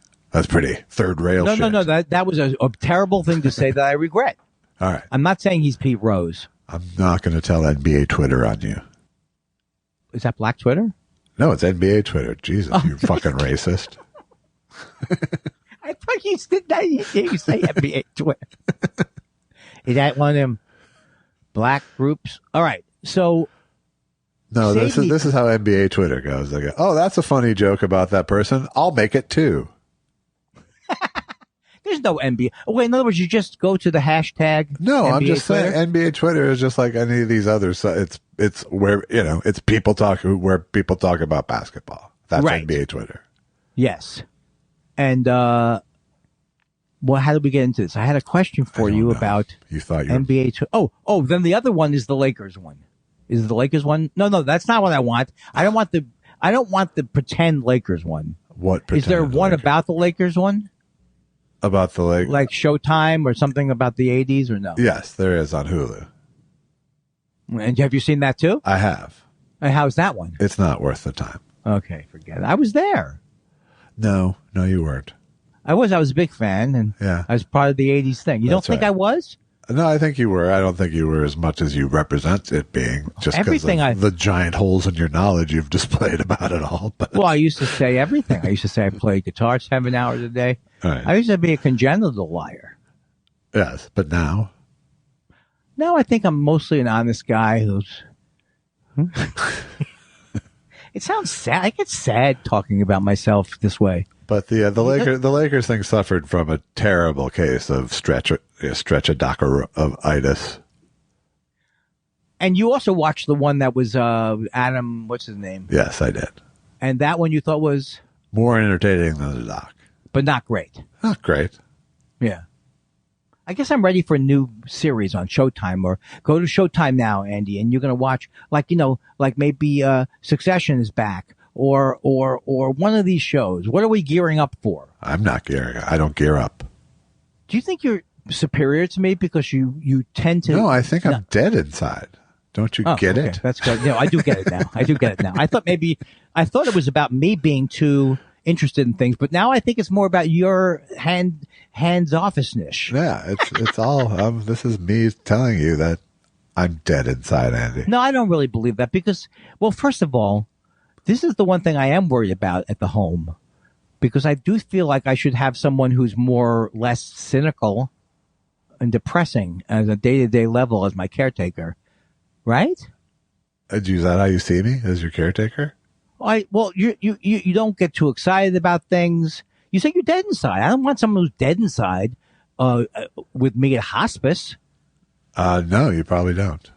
C: third rail.
D: No,
C: shit.
D: no, that was a terrible thing to say that I regret.
C: All right,
D: I'm not saying he's Pete Rose.
C: I'm not going to tell NBA Twitter on you.
D: Is that Black Twitter?
C: No, it's NBA Twitter. Jesus, you fucking racist.
D: I thought you said that. You say NBA Twitter. Is that one of them black groups? All right, so.
C: No, this is how NBA Twitter goes. They go, "Oh, that's a funny joke about that person. I'll make it too."
D: There's no NBA. Wait, in other words, you just go to the hashtag.
C: No,
D: NBA
C: I'm just
D: Twitter?
C: saying NBA Twitter is just like any of these others. It's where it's people talk about basketball. That's
D: right.
C: NBA Twitter.
D: Yes, and how did we get into this? I had a question for you about
C: you thought
D: NBA. Oh, then the other one is the Lakers one. Is it the Lakers one? No, that's not what I want. I don't want the pretend Lakers one.
C: What?
D: Is there one
C: Lakers?
D: about the Lakers one?
C: About the Lakers?
D: Like Showtime or something about the 80s or no?
C: Yes, there is on Hulu.
D: And have you seen that too?
C: I have.
D: And how's that one?
C: It's not worth the time.
D: Okay, forget it. I was there.
C: No, you weren't.
D: I was a big fan, and
C: yeah.
D: I was part of the 80s thing. You don't think
C: right.
D: I was?
C: No, I think you were. I don't think you were as much as you represent it being, just because of the giant holes in your knowledge you've displayed about it all. But.
D: Well, I used to say everything. I used to say I played guitar 7 hours a day.
C: Right.
D: I used to be a congenital liar.
C: Yes, but now?
D: Now I think I'm mostly an honest guy who's... It sounds sad. I get sad talking about myself this way.
C: But the Lakers thing suffered from a terrible case of stretch-a-docker-itis.
D: And you also watched the one that was Adam, what's his name?
C: Yes, I did.
D: And that one you thought was
C: more entertaining than the doc.
D: but not great.
C: Not great.
D: Yeah. I guess I'm ready for a new series on Showtime, or go to Showtime now, Andy, and you're going to watch, like, like maybe Succession is back, or one of these shows. What are we gearing up for?
C: I'm not gearing up. I don't gear up.
D: Do you think you're superior to me because you tend to?
C: No, I think I'm dead inside. Don't you get
D: okay.
C: it?
D: That's good. No, I do get it now. I thought it was about me being too interested in things, but now I think it's more about your hands-offishness.
C: Yeah, it's all. This is me telling you that I'm dead inside, Andy.
D: No, I don't really believe that because, well, first of all, this is the one thing I am worried about at the home, because I do feel like I should have someone who's less cynical and depressing as a day-to-day level as my caretaker, right?
C: Is that how you see me, as your caretaker?
D: Well, you don't get too excited about things. You say you're dead inside. I don't want someone who's dead inside with me at hospice.
C: No, you probably don't.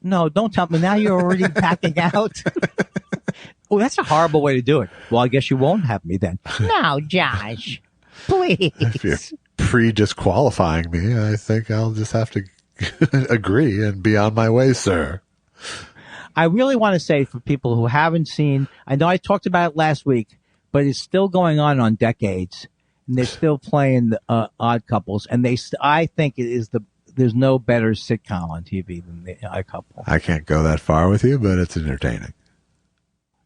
D: No, don't tell me. Now you're already backing out. Oh, that's a horrible way to do it. Well, I guess you won't have me then. No, Josh, please.
C: If you're pre-disqualifying me, I think I'll just have to agree and be on my way, sir.
D: I really want to say, for people who haven't seen, I know I talked about it last week, but it's still going on Decades, and they're still playing Odd Couples, and I think it is there's no better sitcom on TV than the Odd Couple.
C: I can't go that far with you, but it's entertaining.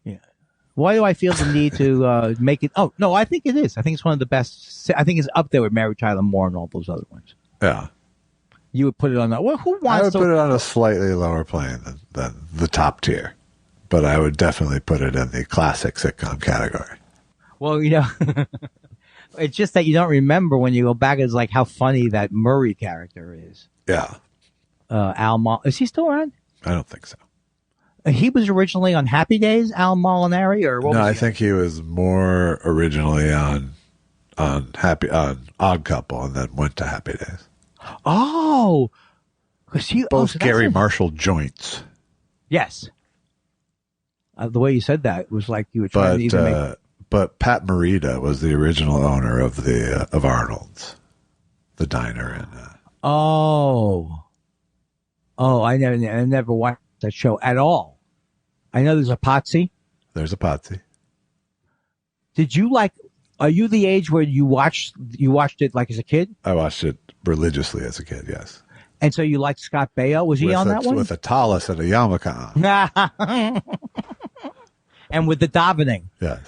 D: Yeah. Why do I feel the need to make it? Oh no, I think it is. I think it's one of the best. I think it's up there with Mary Tyler Moore and all those other ones.
C: Yeah.
D: You would put it on that. Well, who wants
C: I would
D: to
C: put it on a slightly lower plane than the top tier, but I would definitely put it in the classic sitcom category.
D: Well, it's just that you don't remember when you go back. It's like how funny that Murray character is.
C: Yeah.
D: Al is he still around?
C: I don't think so.
D: He was originally on Happy Days, Al Molinari, or what?
C: No, I think he was more originally on Odd Couple, and then went to Happy Days.
D: Oh, because
C: both Gary Marshall joints.
D: Yes. The way you said that was like you were trying to even make.
C: But Pat Morita was the original owner of of Arnold's, the diner in.
D: I never watched that show at all. I know there's a Potsy.
C: There's a Potsy.
D: Did you like? Are you the age where you watched it like as a kid?
C: I watched it religiously as a kid. Yes.
D: And so you liked Scott Baio? Was he on that one?
C: With a tallis and a yarmulke on.
D: And with the davening.
C: Yes.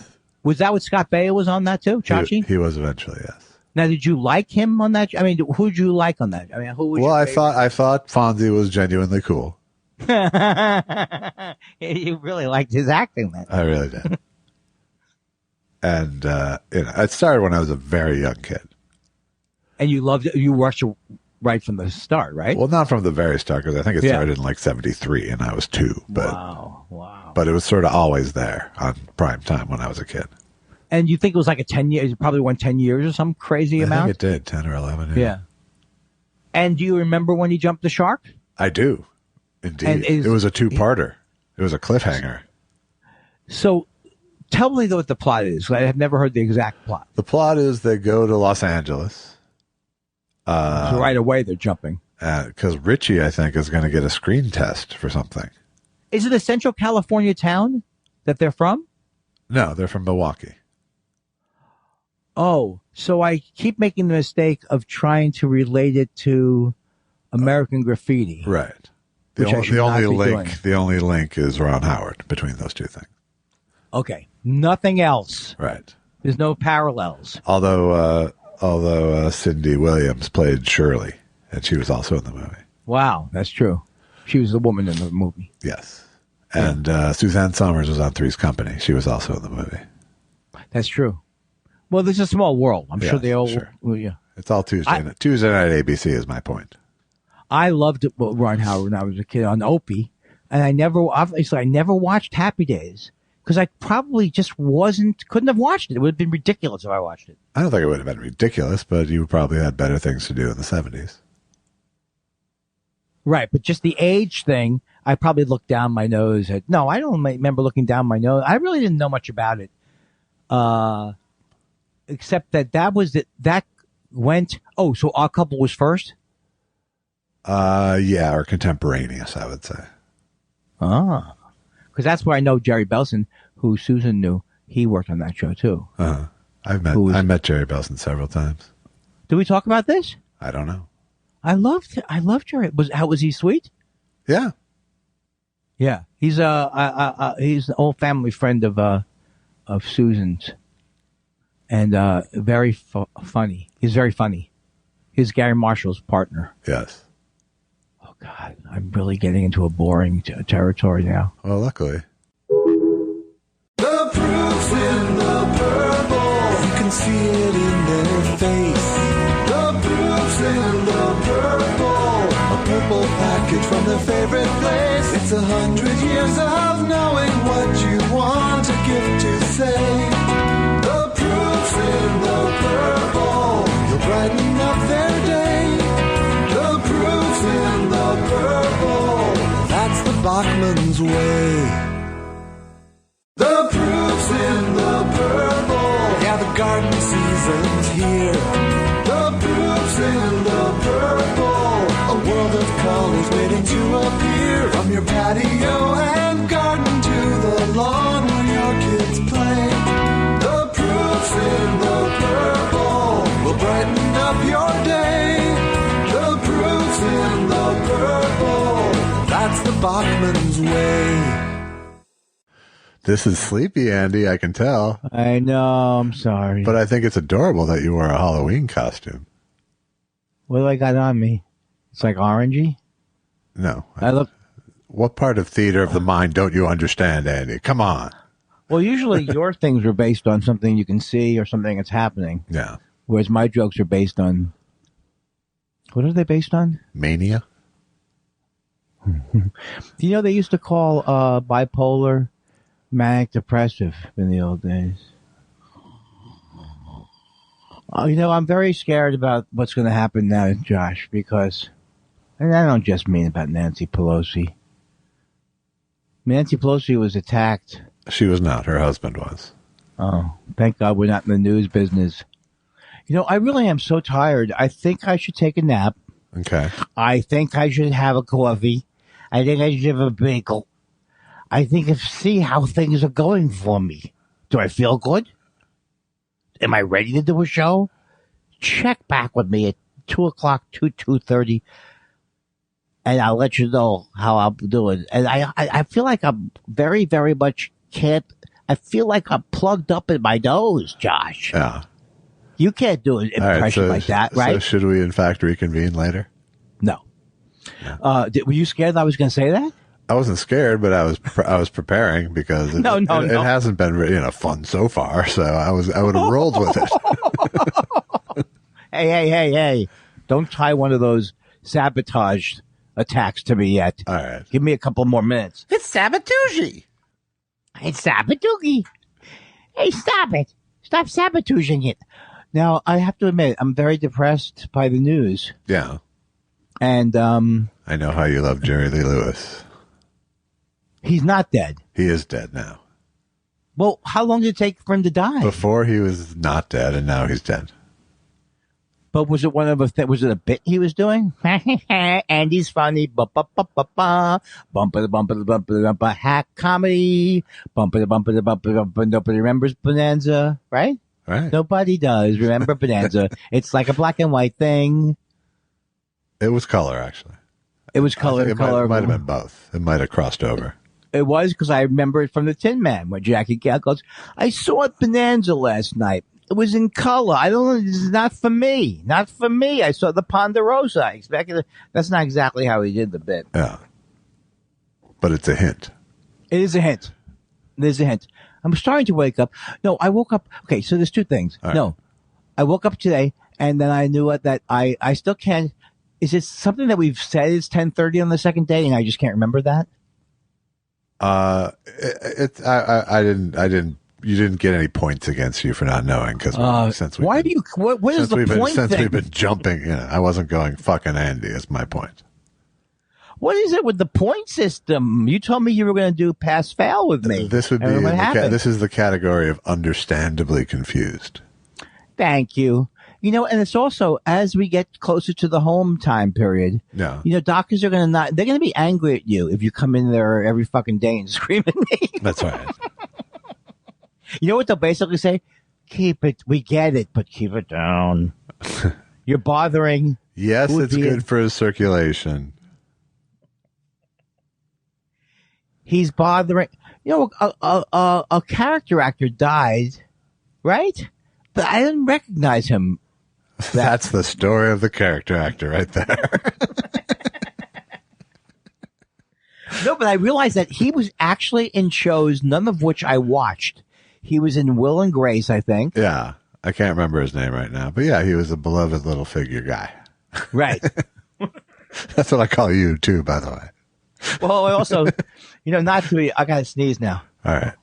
D: Was that what Scott Baio was on that too? Chachi?
C: He was eventually, yes.
D: Now, did you like him on that? I mean, who'd you like on that? I mean, who was? Well,
C: I thought Fonzie was genuinely cool.
D: You really liked his acting then.
C: I really did. And it started when I was a very young kid.
D: And you loved it. You watched it right from the start, right?
C: Well, not from the very start, because I think it started in like 73 and I was 2. But,
D: wow.
C: But it was sort of always there on prime time when I was a kid.
D: And you think it was like a 10 years, it probably went 10 years or some crazy amount?
C: I think it did, 10 or 11.
D: Yeah. And do you remember when he jumped the shark?
C: I do, indeed. It was a 2-parter. It was a cliffhanger.
D: So tell me what the plot is. I have never heard the exact plot.
C: The plot is they go to Los Angeles.
D: So right away they're jumping.
C: Because Richie, I think, is going to get a screen test for something.
D: Is it a Central California town that they're from?
C: No, they're from Milwaukee.
D: Oh, so I keep making the mistake of trying to relate it to American Graffiti.
C: Right. The only link is Ron Howard between those two things.
D: Okay. Nothing else.
C: Right.
D: There's no parallels.
C: Although Cindy Williams played Shirley, and she was also in the movie.
D: Wow, that's true. She was the woman in the movie.
C: Yes. And Suzanne Somers was on Three's Company. She was also in the movie.
D: That's true. Well, this is a small world. I'm sure they all...
C: Sure.
D: Well, yeah.
C: It's all Tuesday night. Tuesday night at ABC is my point.
D: I loved Ron Howard when I was a kid on Opie, and I never watched Happy Days because I probably just couldn't have watched it. It would have been ridiculous if I watched it.
C: I don't think it would have been ridiculous, but you probably had better things to do in the 70s.
D: Right, but just the age thing, I probably looked down my nose at... No, I don't remember looking down my nose. I really didn't know much about it. except that was it. That went. Oh, so our couple was first.
C: Yeah, or contemporaneous, I would say.
D: Ah, because that's where I know Jerry Belson, who Susan knew. He worked on that show too.
C: I met Jerry Belson several times.
D: Did we talk about this?
C: I don't know.
D: I loved Jerry. Was he sweet?
C: Yeah.
D: Yeah, he's an old family friend of Susan's, and very funny. He's very funny. He's Gary Marshall's partner.
C: Yes.
D: Oh God, I'm really getting into a boring territory now.
C: Well, luckily.
A: The proof's in the purple. You can see it in their face. The proof's in the purple. A purple package from their favorite place. It's 100 years of knowing what you want a gift to say. The proof's in the purple. You'll brighten up their day. The proof's in the purple. That's the Bachman's way. The proof's in the purple. Yeah, the garden season's here. The proof's in the purple. A world of colors waiting to appear. From your patio and garden to the lawn where your kids play. The proof's in the purple. Will brighten up your day. The proof's in the purple. That's the Bachman's way.
C: This is sleepy, Andy, I can tell.
D: I know. I'm sorry.
C: But I think it's adorable that you wore a Halloween costume.
D: What do I got on me? It's like orangey.
C: No.
D: I look.
C: What part of theater of the mind don't you understand, Andy? Come on.
D: Well, usually your things are based on something you can see or something that's happening.
C: Yeah.
D: Whereas my jokes are based on. What are they based on?
C: Mania?
D: You know, they used to call bipolar manic depressive in the old days. You know, I'm very scared about what's going to happen now, Josh, because, and I don't just mean about Nancy Pelosi. Nancy Pelosi was attacked.
C: She was not. Her husband was.
D: Oh, thank God we're not in the news business. You know, I really am so tired. I think I should take a nap.
C: Okay.
D: I think I should have a coffee. I think I should have a bagel. I think see how things are going for me. Do I feel good? Am I ready to do a show? Check back with me at 2 o'clock, 2:30, and I'll let you know how I'm doing. And I feel like I'm very, very much I feel like I'm plugged up in my nose, Josh.
C: Yeah.
D: You can't do an impression like that, right?
C: So should we, in fact, reconvene later?
D: No. Were you scared that I was going to say that?
C: I wasn't scared, but I was preparing because it hasn't been fun so far. So I would have rolled with it.
D: Hey! Don't tie one of those sabotage attacks to me yet.
C: All right,
D: give me a couple more minutes.
B: It's sabotage.
D: It's sabotoogie. Hey, stop it! Stop sabotaging it. Now I have to admit, I'm very depressed by the news.
C: Yeah,
D: and
C: I know how you love Jerry Lee Lewis.
D: He's not dead.
C: He is dead now.
D: Well, how long did it take for him to die?
C: Before he was not dead, and now he's dead.
D: But was it was it a bit he was doing? Andy's funny. Bumper hack comedy. Bumper. Nobody remembers Bonanza, right?
C: Right.
D: Nobody does remember Bonanza. It's like a black and white thing.
C: It was color, actually.
D: It was color.
C: It might have been both. It might have crossed over.
D: It was because I remember it from the Tin Man when Jackie Gale goes, I saw Bonanza last night. It was in color. I don't know. This is not for me. Not for me. I saw the Ponderosa. I expected that's not exactly how he did the bit.
C: Yeah. But it's a hint.
D: It is a hint. There's a hint. I'm starting to wake up. No, I woke up. Okay, so there's two things.
C: All right.
D: No, I woke up today and then I knew that I still can't. Is it something that we've said is 10:30 on the second day and I just can't remember that?
C: I didn't. You didn't get any points against you for not knowing because
D: why do you? What is the point?
C: Since we've been jumping, I wasn't going fucking Andy. Is my point.
D: What is it with the point system? You told me you were going to do pass fail with me.
C: This would be. This is the category of understandably confused.
D: Thank you. You know, and it's also as we get closer to the home time period.
C: Yeah.
D: You know, doctors are they're gonna be angry at you if you come in there every fucking day and scream at me.
C: That's right.
D: You know what they'll basically say? Keep it. We get it, but keep it down. You're bothering.
C: Yes,
D: Would
C: it's
D: be
C: good for his circulation.
D: He's bothering. You know, a character actor died, right? But I didn't recognize him.
C: That's the story of the character actor right there.
D: No, but I realized that he was actually in shows, none of which I watched. He was in Will and Grace, I think.
C: Yeah. I can't remember his name right now. But yeah, he was a beloved little figure guy.
D: Right.
C: That's what I call you, too, by the way.
D: Well, I also, you know, not to be, I gotta sneeze now.
C: All right.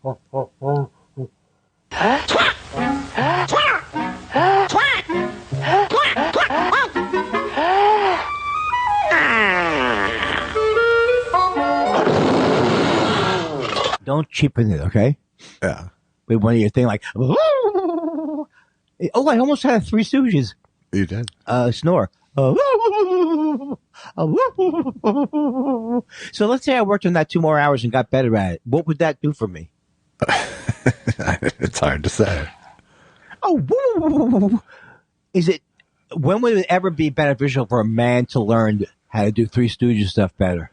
D: Don't cheapen it, okay?
C: Yeah.
D: With one of your thing like, oh, I almost had a Three Stooges
C: You did.
D: snore. So let's say I worked on that 2 more hours and got better at it. What would that do for me?
C: It's hard to say.
D: Oh, when would it ever be beneficial for a man to learn how to do Three Stooges stuff better?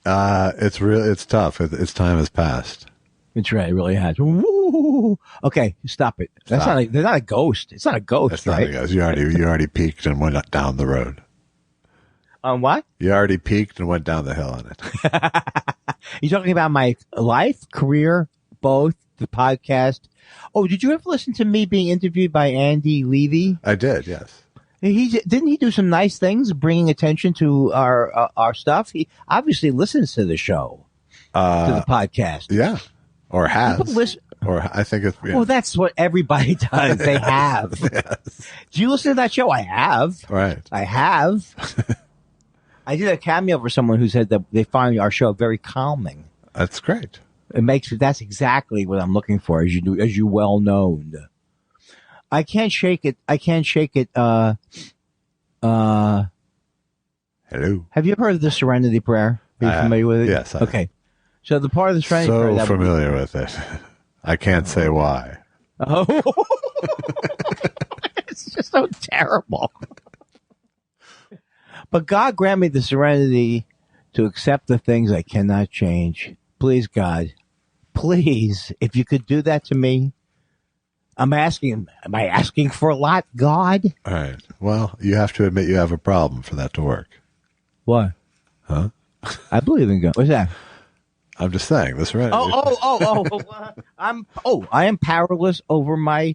C: It's tough. Its time has passed.
D: It's right. It really has. Okay, stop it. That's
C: Stop.
D: they're not a ghost. It's not a ghost,
C: That's
D: right?
C: not you already peaked and went down the road.
D: On what?
C: You already peaked and went down the hill on it.
D: You talking about my life, career, both, the podcast? Oh, did you ever listen to me being interviewed by Andy Levy?
C: I did, yes.
D: Didn't he do some nice things, bringing attention to our stuff? He obviously listens to the show, to the podcast.
C: Yeah, or has.
D: People listen.
C: Or I think it's. Yeah.
D: Well, that's what everybody does. They have.
C: Yes.
D: Do you listen to that show? I have.
C: Right.
D: I have. I did a cameo for someone who said that they find our show very calming.
C: That's great.
D: That's exactly what I'm looking for, as you well known. I can't shake it.
C: Hello.
D: Have you ever heard of the Serenity Prayer? Are you familiar with it?
C: Yes.
D: Okay. So the part of the Serenity Prayer.
C: So familiar with it. I can't say why.
D: Oh. It's just so terrible. But God grant me the serenity to accept the things I cannot change. Please, God. Please, if you could do that to me. Am I asking for a lot, God?
C: All right. Well, you have to admit you have a problem for that to work.
D: What?
C: Huh?
D: I believe in God. What's that?
C: I'm just saying this, right?
D: I am powerless over my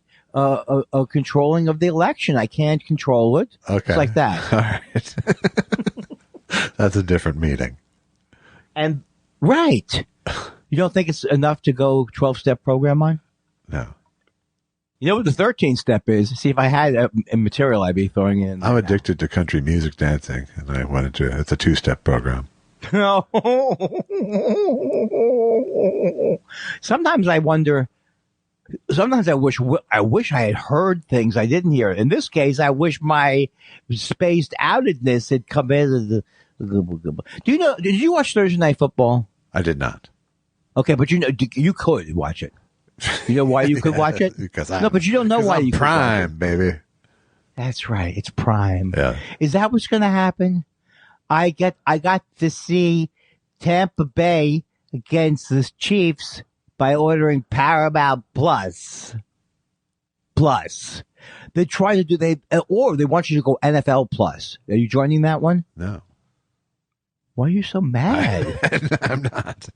D: controlling of the election. I can't control it.
C: Okay.
D: It's like that.
C: All right. That's a different meeting.
D: And right. You don't think it's enough to go 12-step program on?
C: No.
D: You know what the 13th step is? See, if I had a material, I'd be throwing it in.
C: I'm addicted to country music dancing, and I wanted to. It's a 2-step program.
D: No. Sometimes I wonder. Sometimes I wish I had heard things I didn't hear. In this case, I wish my spaced outedness had come in. Did you watch Thursday Night Football?
C: I did not.
D: Okay, but you could watch it. You know why you could watch it? But you don't know why you could
C: Prime,
D: watch it.
C: baby.
D: That's right. It's Prime.
C: Yeah.
D: Is that what's going to happen? I got to see Tampa Bay against the Chiefs by ordering Paramount Plus. They try to do or they want you to go NFL Plus. Are you joining that one?
C: No.
D: Why are you so mad?
C: I'm not.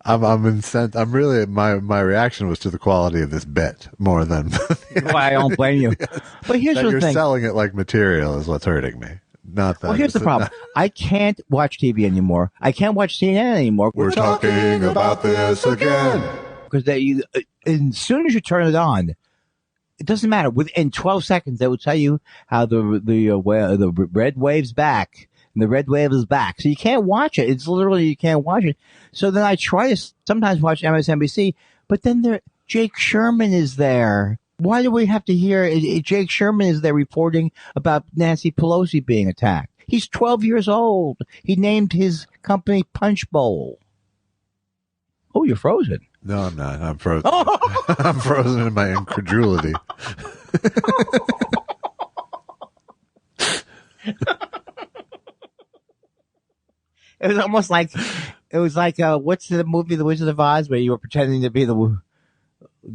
C: I'm incensed. I'm really my reaction was to the quality of this bit more than.
D: Why I don't blame you.
C: Yes.
D: But here's
C: that
D: the
C: you're
D: thing.
C: selling it like material is what's hurting me. Not that.
D: Well, here's the problem. I can't watch TV anymore. I can't watch CNN anymore.
C: We're talking about this again.
D: Because as soon as you turn it on, it doesn't matter. Within 12 seconds, they will tell you how the red wave's back. And the red wave is back. So you can't watch it. It's literally, you can't watch it. So then I try to sometimes watch MSNBC, but then they're Jake Sherman is there. Why do we have to hear Jake Sherman is there reporting about Nancy Pelosi being attacked? He's 12 years old. He named his company Punch Bowl. Oh, you're frozen.
C: No, I'm not. I'm frozen. I'm frozen in my incredulity.
D: It was almost like what's the movie The Wizard of Oz where you were pretending to be the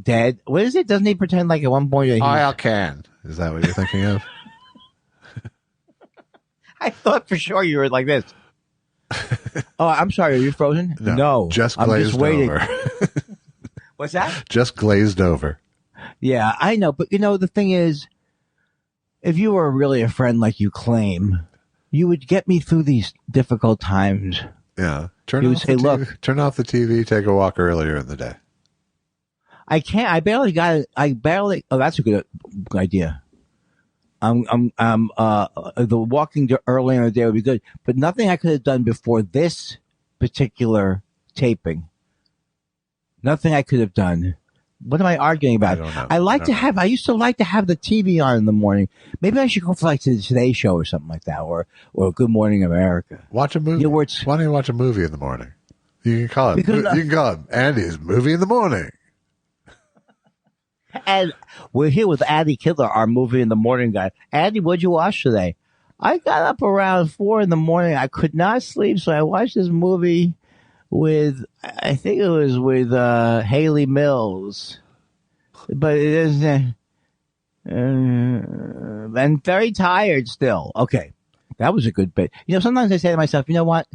D: dead? What is it? Doesn't he pretend like at one point?
C: I can. Is that what you're thinking of?
D: I thought for sure you were like this. Oh, I'm sorry. Are you frozen? No.
C: Just
D: I'm
C: glazed
D: just waiting.
C: over.
D: What's that?
C: Just glazed over.
D: Yeah, I know. But, the thing is, if you were really a friend like you claim, you would get me through these difficult times.
C: Yeah.
D: You would say, look.
C: Turn off the TV, take a walk earlier in the day.
D: I can't. I barely got it. Oh, that's a good idea. The walking earlier in the day would be good, but nothing I could have done before this particular taping. Nothing I could have done. What am I arguing about?
C: I don't know.
D: I used to like to have the TV on in the morning. Maybe I should go for like the Today Show or something like that, or Good Morning America.
C: Watch a movie. Why don't you watch a movie in the morning? You can call it Andy's Movie in the Morning.
D: And we're here with Andy Kindler, our movie in the morning guy. Andy, what'd you watch today? I got up around 4 a.m. I could not sleep, so I watched this movie with, I think it was with Haley Mills. But it is, and very tired still. Okay, that was a good bit. Sometimes I say to myself, you know what?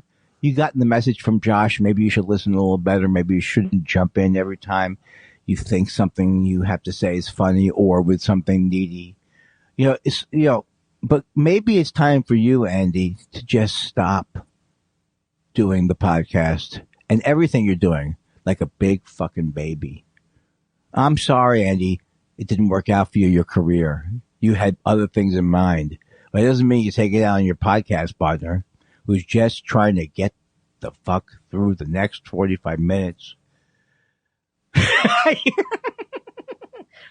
D: You gotten the message from Josh. Maybe you should listen a little better. Maybe you shouldn't jump in every time you think something you have to say is funny or with something needy. But maybe it's time for you, Andy, to just stop doing the podcast and everything you're doing like a big fucking baby. I'm sorry, Andy. It didn't work out for you, your career. You had other things in mind. But it doesn't mean you take it out on your podcast partner who's just trying to get the fuck through the next 45 minutes.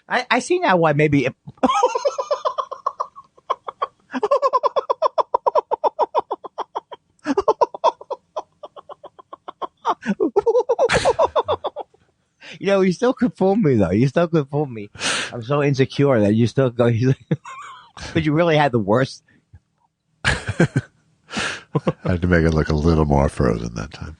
D: I see now why maybe you still could fool me though. You still could fool me. I'm so insecure that you still go. But you really had the worst.
C: I had to make it look a little more frozen that time.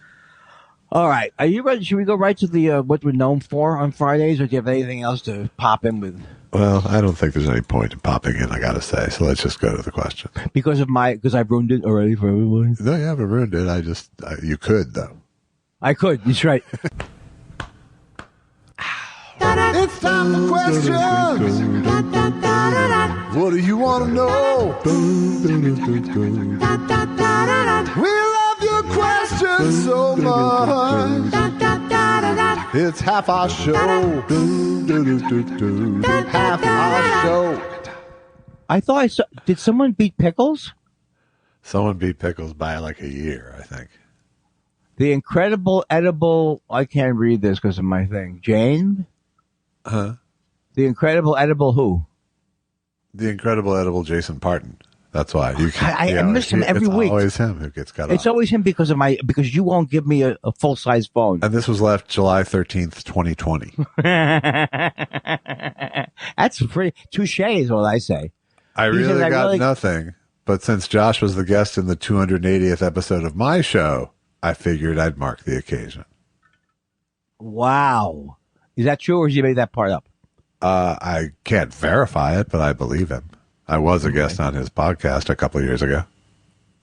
D: All right. Are you ready? Should we go right to the what we're known for on Fridays, or do you have anything else to pop in with?
C: Well, I don't think there's any point in popping in, I got to say. So let's just go to the question.
D: Because I've ruined it already for everybody?
C: No, you haven't ruined it. You could, though.
D: I could. That's right.
A: It's time for questions. What do you want to know? We love your questions so much. It's half our show. Half our show.
D: I thought I saw. Did someone beat Pickles?
C: Someone beat Pickles by like a year, I think.
D: The Incredible Edible. I can't read this because of my thing. Jane?
C: Huh?
D: The Incredible Edible who?
C: The Incredible Edible Jason Parton. That's why.
D: I miss him every week.
C: It's always him who gets cut off.
D: It's always him because you won't give me a full-size phone.
C: And this was left July 13th, 2020.
D: That's pretty touche is what I say.
C: I really got nothing. But since Josh was the guest in the 280th episode of my show, I figured I'd mark the occasion.
D: Wow. Is that true, or has he made that part up?
C: I can't verify it, but I believe him. I was a guest on his podcast a couple of years ago.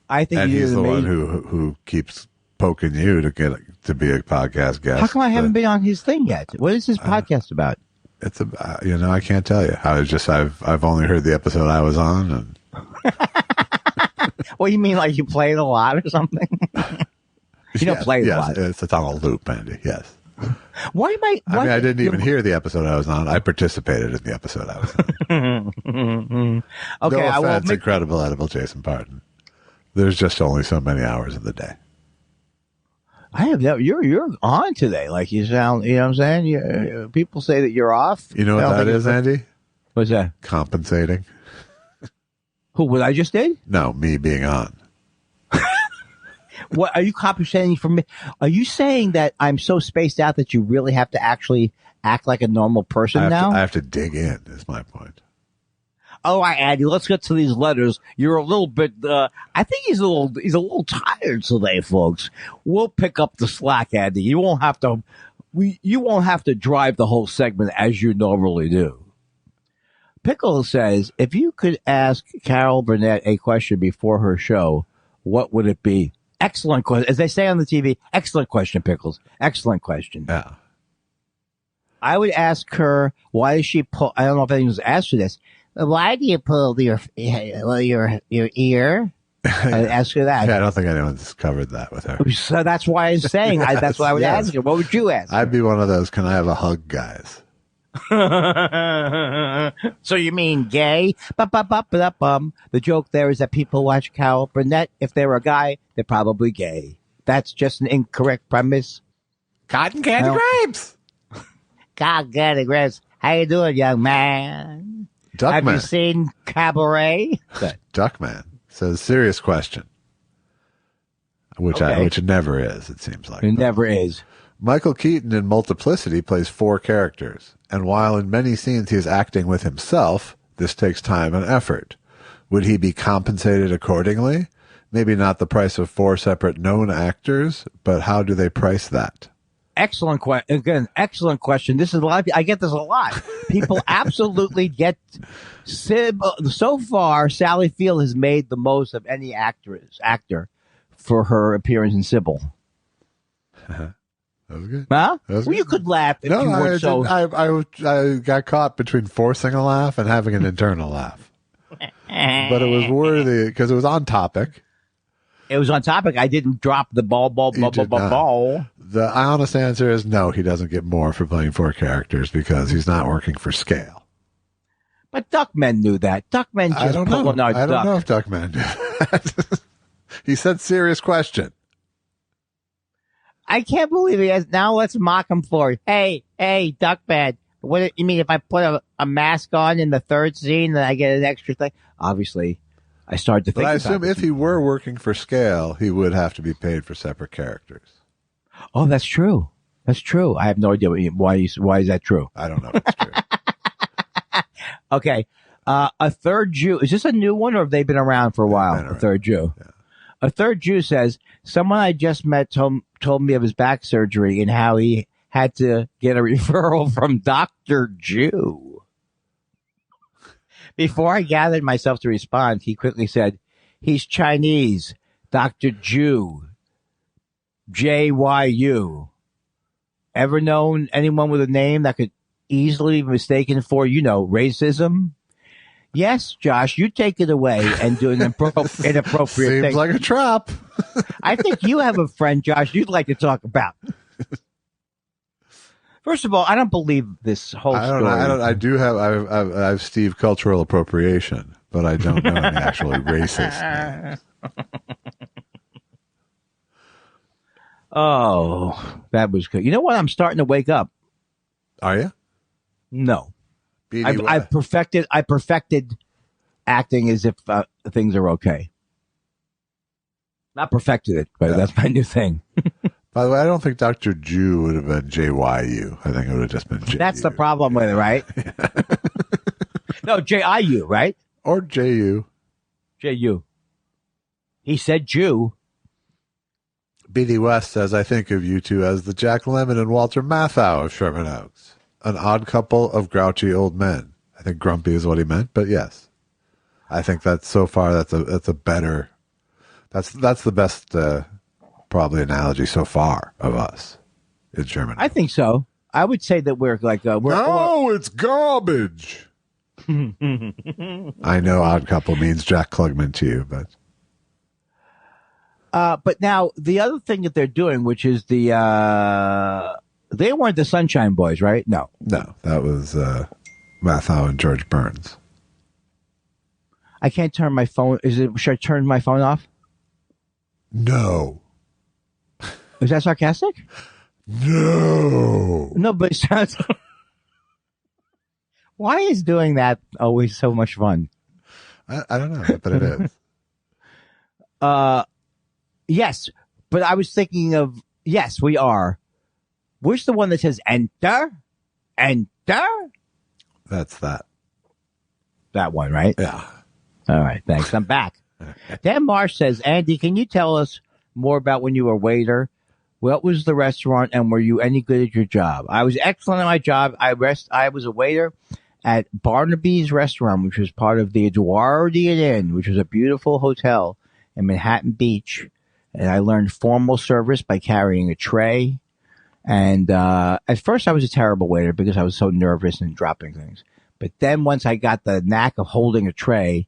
D: I think,
C: and he's the one who keeps poking you to get to be a podcast guest.
D: How come I haven't been on his thing yet? What is his podcast about?
C: It's I can't tell you. I've only heard the episode I was on. And
D: What, you mean like you played a lot or something? You don't play a lot.
C: It's on a loop, Andy. Yes.
D: I
C: didn't even hear the episode I was on. I participated in the episode I was on.
D: Okay,
C: no offense, Incredible Edible Jason Parton. There's just only so many hours in the day.
D: I have never. You're on today. Like you sound. You know what I'm saying? People say that you're off.
C: You know what that is, Andy?
D: What's that?
C: Compensating.
D: Who? What I just did?
C: No, me being on.
D: What are you compensating for me? Are you saying that I'm so spaced out that you really have to actually act like a normal person now?
C: I have to dig in. Is my point.
D: All right, Andy, let's get to these letters. You're a little bit, I think he's a little tired today, folks. We'll pick up the slack, Andy. You won't have to drive the whole segment as you normally do. Pickle says, if you could ask Carol Burnett a question before her show, what would it be? Excellent question. As they say on the TV, excellent question, Pickles. Excellent question.
C: Yeah.
D: I would ask her, why does she pull, I don't know if anyone's asked her this. Why do you pull your ear? I'd ask her that.
C: Yeah, I don't think anyone's covered that with her.
D: So that's why I'm saying that's what I would ask her. What would you ask?
C: I'd be one of those, can I have a hug, guys?
D: So you mean gay? The joke there is that people watch Carol Burnett. If they're a guy, they're probably gay. That's just an incorrect premise.
C: Cotton candy grapes.
D: Cotton candy grapes. How you doing, young man?
C: Duckman.
D: Have you seen Cabaret?
C: Duckman says, serious question. Which it never is, it seems like.
D: It never is.
C: Michael Keaton in Multiplicity plays 4 characters, and while in many scenes he is acting with himself, this takes time and effort. Would he be compensated accordingly? Maybe not the price of 4 separate known actors, but how do they price that?
D: Excellent question. Again, excellent question. This is a lot. I get this a lot. People absolutely get. So far, Sally Field has made the most of any actor for her appearance in Sybil.
C: That was good.
D: Huh?
C: That was
D: Well,
C: good.
D: you could laugh if you were so.
C: I got caught between forcing a laugh and having an internal laugh, but it was worthy because it was on topic.
D: It was on topic. I didn't drop the ball.
C: The honest answer is no, he doesn't get more for playing 4 characters because he's not working for scale.
D: But Duckman knew that. Duckman just
C: I don't know.
D: pulling our
C: I don't
D: duck.
C: know if Duckman knew that. He said serious question.
D: I can't believe he has. Now let's mock him for it. Hey, Duckman. What you mean if I put a mask on in the 3rd scene, then I get an extra thing? Obviously, I started to think
C: But I
D: about
C: assume
D: this.
C: if he were working for scale, he would have to be paid for separate characters.
D: Oh, that's true. That's true. I have no idea why is that true.
C: I don't know if it's true.
D: Okay. A third Jew. Is this a new one or have they been around for a while?
C: Been around.
D: A third Jew.
C: Yeah.
D: A third Jew says, someone I just met told me of his back surgery and how he had to get a referral from Dr. Jew. Before I gathered myself to respond, he quickly said, he's Chinese. Dr. Jew. JYU. Ever known anyone with a name that could easily be mistaken for, racism? Yes, Josh, you take it away and do an inappropriate
C: Seems
D: thing.
C: like a trap.
D: I think you have a friend, Josh, you'd like to talk about. First of all, I don't believe this whole story.
C: I do have. I have Steve cultural appropriation, but I don't know any actually racist names.
D: Oh, that was good. You know what? I'm starting to wake up.
C: Are you?
D: No,
C: BD
D: I perfected acting as if things are okay. Not perfected it, but that's my new thing.
C: By the way, I don't think Dr. Jew would have been JYU. I think it would have just been JU.
D: That's the problem with it, right? No, JIU, right?
C: Or JU.
D: JU. He said Jew.
C: BD West says, I think of you two as the Jack Lemmon and Walter Matthau of Sherman Oaks. An odd couple of grouchy old men. I think grumpy is what he meant, but yes. I think that's so far that's a better that's the best probably analogy so far of us in Sherman Oaks.
D: I think so. I would say that we're like
C: it's garbage. I know odd couple means Jack Klugman to you, but
D: now the other thing that they're doing, which is they weren't the Sunshine Boys, right? No,
C: that was Matthau and George Burns.
D: I can't turn my phone. Should I turn my phone off?
C: No.
D: Is that sarcastic?
C: No.
D: No, but it sounds. Why is doing that always so much fun?
C: I don't know, but it is.
D: Yes, but I was thinking of yes, we are. Where's the one that says enter? Enter?
C: That's that.
D: That one, right?
C: Yeah.
D: All right, thanks. I'm back. Dan Marsh says, Andy, can you tell us more about when you were a waiter? What was the restaurant, and were you any good at your job? I was excellent at my job. I was a waiter at Barnaby's Restaurant, which was part of the Edwardian Inn, which was a beautiful hotel in Manhattan Beach. And I learned formal service by carrying a tray. And at first I was a terrible waiter because I was so nervous and dropping things. But then once I got the knack of holding a tray,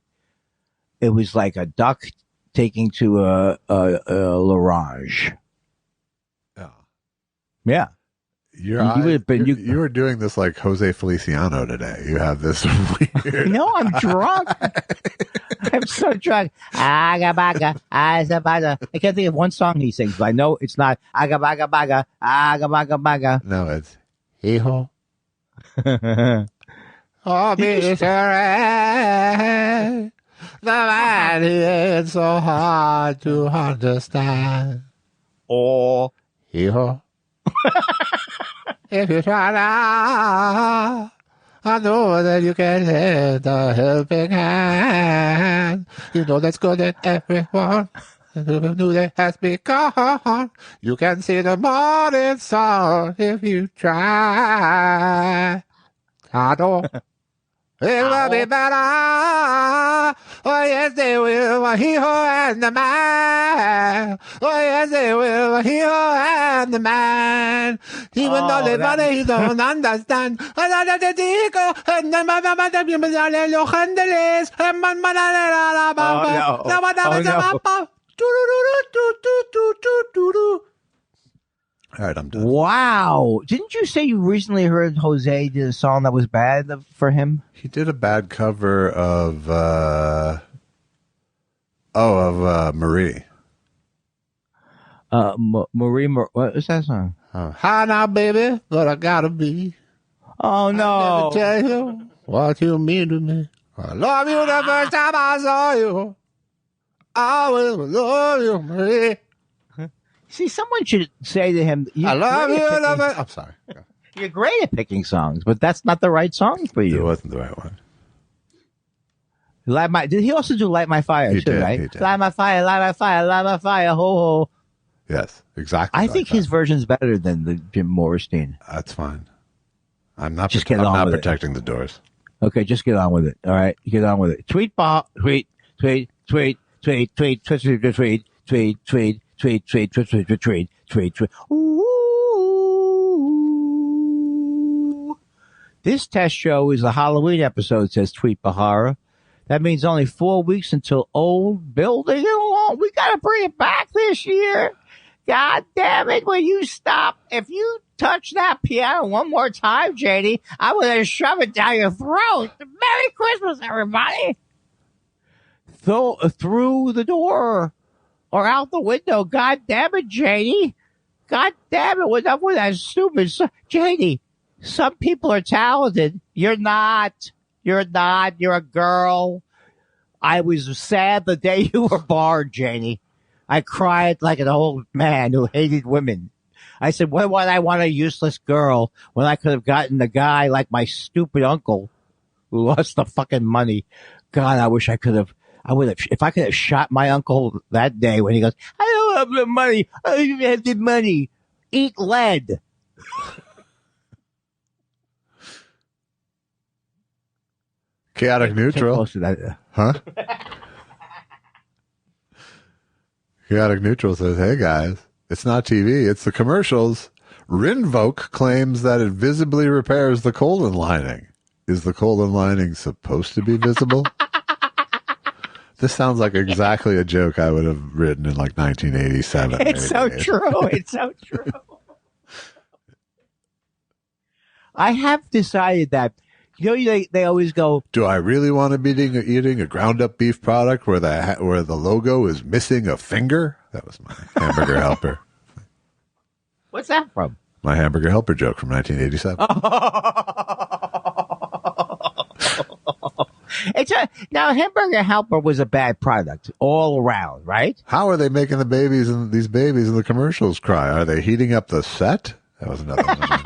D: it was like a duck taking to a l'orange.
C: Yeah.
D: Yeah.
C: You were doing this like Jose Feliciano today. You have this weird.
D: No, I'm drunk. I'm so drunk. Aga baga, aga baga. I can't think of one song he sings, but I know it's not aga baga baga, aga baga baga.
C: No, it's hijo.
D: Oh,
C: misery, the man is so hard to understand.
D: Oh,
C: Hijo. If you try now, I know that you can lend a helping hand. You know that's good in everyone. And who knew that has begun. You can see the morning sun if you try. I know. It will be better. Oh, yes, they will. Hijo and the man. Oh, yes, they will. Hijo and the man. Even though they funny, he don't understand. Another digo, and the mama, los handeles, and all right, I'm done.
D: wow. Didn't you say you recently heard Jose did a song that was bad for him?
C: He did a bad cover of Marie.
D: Marie, what is that song?
C: Hi now, baby, but I gotta be.
D: Oh, no.
C: Never tell you what you mean to me. I love you the first time I saw you. I will love you, Marie.
D: See, someone should say to him,
C: I love you. I'm sorry.
D: You're great at picking songs, but that's not the right song for you.
C: It wasn't the right one.
D: Did he also do Light My Fire,
C: He
D: too,
C: did,
D: right?
C: he did.
D: Light My Fire, Light My Fire, Light My Fire, ho, ho.
C: Yes, exactly.
D: I think his version's better than the Jim Morrison.
C: That's fine. I'm not
D: Just get on
C: not
D: with
C: protecting the doors.
D: Okay, just get on with it. All right, get on with it. Tweet, tweet, tweet, tweet, tweet, tweet, tweet, tweet, tweet, tweet, tweet, tweet, tweet, tweet, tweet, tweet. Ooh. This test show is a Halloween episode, says Tweet Bahara. That means only 4 weeks until Old Building Alone. We gotta bring it back this year. God damn it, will you stop? If you touch that piano one more time, JD, I'm gonna shove it down your throat. Merry Christmas, everybody. Through the door or out the window. God damn it, JD. God damn it, enough with that stupid JD, some people are talented. You're not. You're not. You're a girl. I was sad the day you were born, Janie. I cried like an old man who hated women. I said, why would I want a useless girl when I could have gotten a guy like my stupid uncle who lost the fucking money? God, I wish I could have. I would have. If I could have shot my uncle that day when he goes, I don't have the money. I don't have the money. Eat lead.
C: Chaotic neutral. Huh? Chaotic neutral says, hey guys, it's not TV, it's the commercials. Rinvoq claims that it visibly repairs the colon lining. Is the colon lining supposed to be visible? This sounds like exactly a joke I would have written in like 1987.
D: It's so true. It's so true. I have decided that, you know, they always go,
C: do I really want to be eating a ground up beef product where the logo is missing a finger? That was my hamburger helper.
D: What's that from?
C: My hamburger helper joke from 1987.
D: Now, Hamburger Helper was a bad product all around, right?
C: How are they making these babies in the commercials cry? Are they heating up the set? That was another one.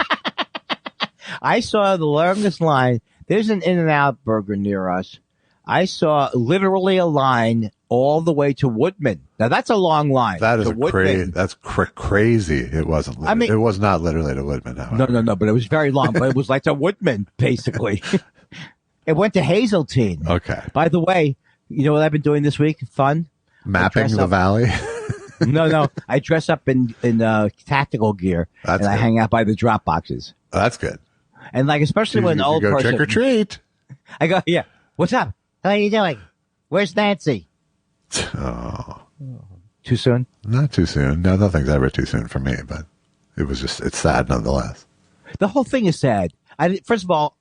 D: I saw the longest line. There's an In-N-Out burger near us. I saw literally a line all the way to Woodman. Now that's a long line.
C: That is crazy. It wasn't. I mean, it was not literally to Woodman. However.
D: No. But it was very long. But it was like to Woodman, basically. It went to Hazeltine.
C: Okay.
D: By the way, you know what I've been doing this week? Fun.
C: Mapping the valley.
D: No. I dress up in tactical gear.
C: That's
D: and
C: good.
D: I hang out by the drop boxes.
C: That's good.
D: And like, especially when an old
C: go
D: person.
C: Trick or treat.
D: I go, yeah. What's up? How are you doing? Where's Nancy?
C: Oh.
D: Too soon?
C: Not too soon. No, nothing's ever too soon for me, but it's sad nonetheless.
D: The whole thing is sad. First of all,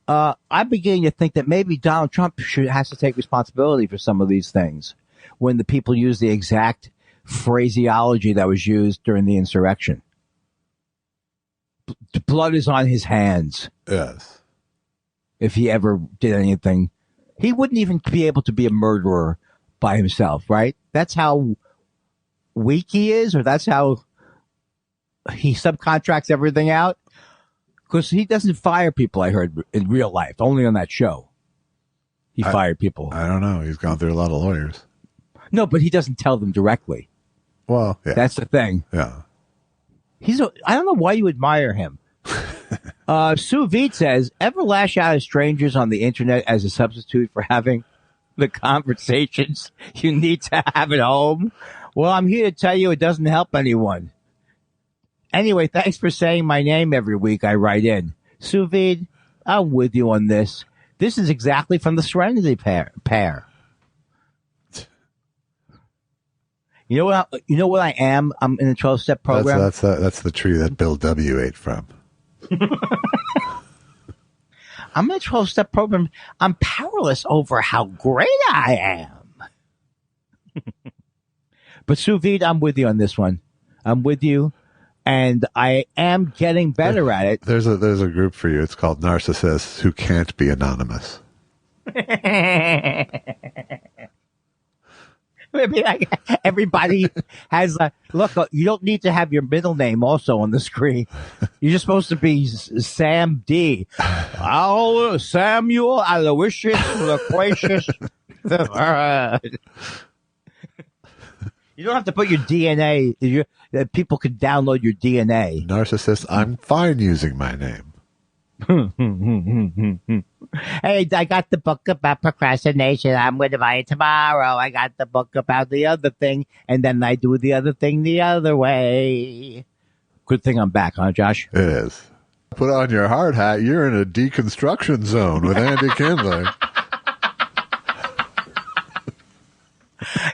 D: I'm beginning to think that maybe Donald Trump has to take responsibility for some of these things when the people use the exact phraseology that was used during the insurrection. Blood is on his hands.
C: Yes.
D: If he ever did anything, he wouldn't even be able to be a murderer by himself, right? That's how weak he is, or that's how he subcontracts everything out. Because he doesn't fire people, I heard, in real life. Only on that show. He fired people.
C: I don't know. He's gone through a lot of lawyers.
D: No, but he doesn't tell them directly.
C: Well, yeah.
D: That's the thing.
C: Yeah.
D: I don't know why you admire him. Sue Veet says, ever lash out at strangers on the internet as a substitute for having the conversations you need to have at home? Well, I'm here to tell you it doesn't help anyone. Anyway, thanks for saying my name every week I write in. Sue Veet, I'm with you on this. This is exactly from the Serenity pair. You know what I am? I'm in a 12-step program.
C: That's the tree that Bill W. ate from.
D: I'm in a 12-step program. I'm powerless over how great I am. But Sue Veet, I'm with you on this one. I'm with you, and I am getting better at it.
C: There's a group for you. It's called Narcissists Who Can't Be Anonymous.
D: Maybe like everybody has look, you don't need to have your middle name also on the screen. You're just supposed to be Sam D. Samuel Aloysius Loquacious. You don't have to put your DNA. People could download your DNA.
C: Narcissist, I'm fine using my name.
D: Hey, I got the book about procrastination. I'm going to buy it tomorrow. I got the book about the other thing, and then I do the other thing the other way. Good thing I'm back, huh, Josh?
C: It is. Put on your hard hat. You're in a deconstruction zone with Andy Kindler.